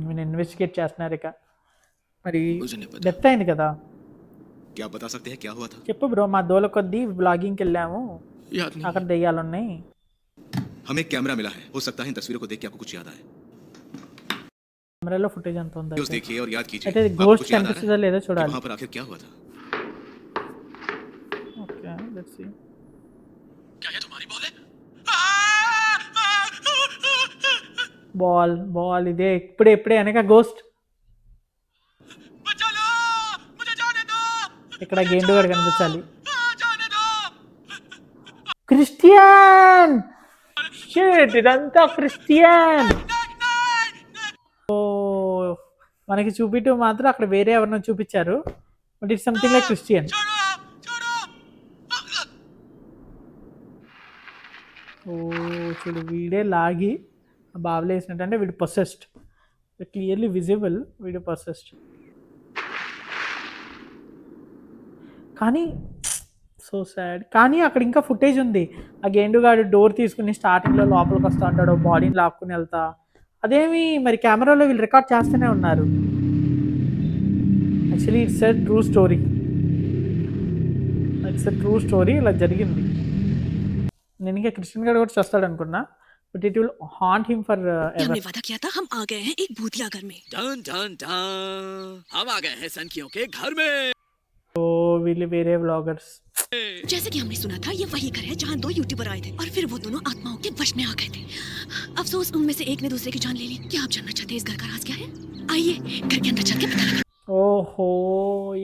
నేను ఇన్వెస్టిగేట్ చేస్తున్నారు ఇక. మరి मुझे नहीं पता. డెత్ అయింది కదా. क्या बता सकते हैं क्या हुआ था? చెప్పు బ్రో. మా దోల కొద్దీ బ్లాగింగ్కి వెళ్ళాము. याद नहीं. అక్కడ దెయ్యాలు ఉన్నాయి. हमें एक कैमरा मिला है. हो सकता है इन तस्वीरों को देख के आपको कुछ याद आए. కెమెరాలో ఫుటేజ్ అంత ఉంది. न्यूज़ देखिए और याद कीजिए. అయితే आपको గోస్ట్ कुछ याद आ रहा కనిపిస్తుందా है లేదో कि చూడాలి. वहाँ पर आखिर क्या हुआ था? Okay let's see. क्या ये तुम्हारी बॉल है? బాల్ ఇదే ఇప్పుడే అనగా గోస్ట్. बचा लो, मुझे जाने दो. ఇక్కడ గేండు గారు కనిపించాలి. जाने दो. క్రిస్టియన్ షిట్ ఇదంతా క్రిస్టియన్. ఓ మనకి చూపించు మాత్రం అక్కడ వేరే ఎవరినో చూపించారు. But it's something like Christian. Oh చూడు వీడే లాగి బావిలో వేసినట్టు. అంటే వీడు పొసెస్డ్. క్లియర్లీ విజిబుల్ వీడు పొసెస్డ్. కానీ సో సాడ్. కానీ అక్కడ ఇంకా ఫుటేజ్ ఉంది. ఆ గేండుగాడు డోర్ తీసుకుని స్టార్టింగ్లో లోపలికి వస్తూ ఉంటాడు. బాడీని లాక్కుని వెళ్తా అదేమి మరి కెమెరాలో వీళ్ళు రికార్డ్ చేస్తూనే ఉన్నారు. Actually it's a true story. ఇలా జరిగింది. నేను ఇంకా కృష్ణ గారు కూడా చేస్తాడు అనుకున్నా, but it will haunt him for हमने ఎవర్. वादा किया था हम आ गए हैं एक भूतिया घर में। डन डन डन हम आ गए हैं सनकियों के घर में। ఓ వీళ్ళు వేరే వ్లాగర్స్. जैसे कि हमने सुना था ये वही घर है जहाँ 2 यूट्यूबर आए थे और फिर वो दोनों आत्माओं के वश में आ गए थे। अफसोस उनमें से एक ने दूसरे की जान ले ली। क्या आप जानना चाहते हैं इस घर का राज क्या है? आइए घर के अंदर चल के पता लगा। ఓహో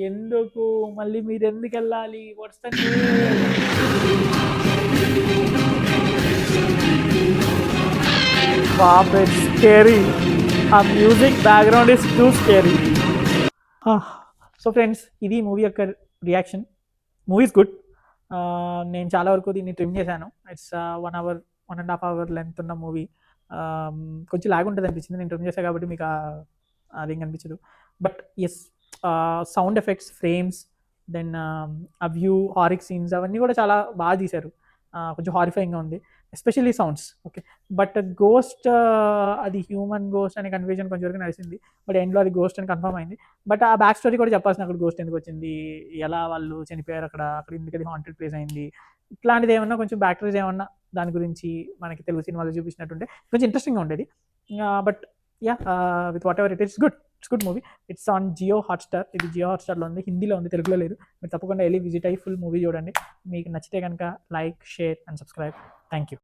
ఎందుకు మళ్ళీ మీరు ఎందుకు వెళ్ళాలి? What's the bop it's scary. ఆ music background is too scary. So friends, ఇది మూవీ యొక్క రియాక్షన్. Movie is good. నేను చాలా వరకు దీన్ని ట్రిమ్ చేశాను. ఇట్స్ 1 hour 1.5 hour లెంత్ ఉన్న మూవీ. కొంచెం లాగ్ ఉంటుంది అనిపించింది, నేను ట్రిమ్ చేశాను కాబట్టి మీకు అదేం కనిపించదు. But yes, sound effects, frames, then ఆ వ్యూ, హారిక్ సీన్స్ అవన్నీ కూడా చాలా బాగా తీశారు. కొంచెం హారిఫైయింగ్గా ఉంది, especially sounds. Okay, but ghost అది హ్యూమన్ గోస్ట్ అనే కన్ఫ్యూజన్ కొంచెం వరకు నడిచింది. బట్ ఎండ్లో అది గోస్ట్ అని కన్ఫర్మ్ అయింది. బట్ ఆ బ్యాక్ స్టోరీ కూడా చెప్పాల్సిన, అక్కడ గోస్ట్ ఎందుకు వచ్చింది, ఎలా వాళ్ళు చనిపోయారు, అక్కడ ఎందుకు అది హాంటెడ్ ప్లేస్ అయింది, ఇట్లాంటిది ఏమన్నా కొంచెం బ్యాక్టరీస్ ఏమన్నా దాని గురించి మనకి తెలుగు సినిమాలో చూపించినట్టుంటే కొంచెం ఇంట్రెస్టింగ్గా ఉండేది. But yeah, with whatever it's good. It's good movie. It's on Jio Hotstar. ఇది జియో హాట్స్టార్లో ఉంది, హిందీలో ఉంది, తెలుగులో లేదు. మీరు తప్పకుండా వెళ్ళి విజిట్ అయ్యి ఫుల్ మూవీ చూడండి. మీకు నచ్చితే కనుక like, share and subscribe. Thank you.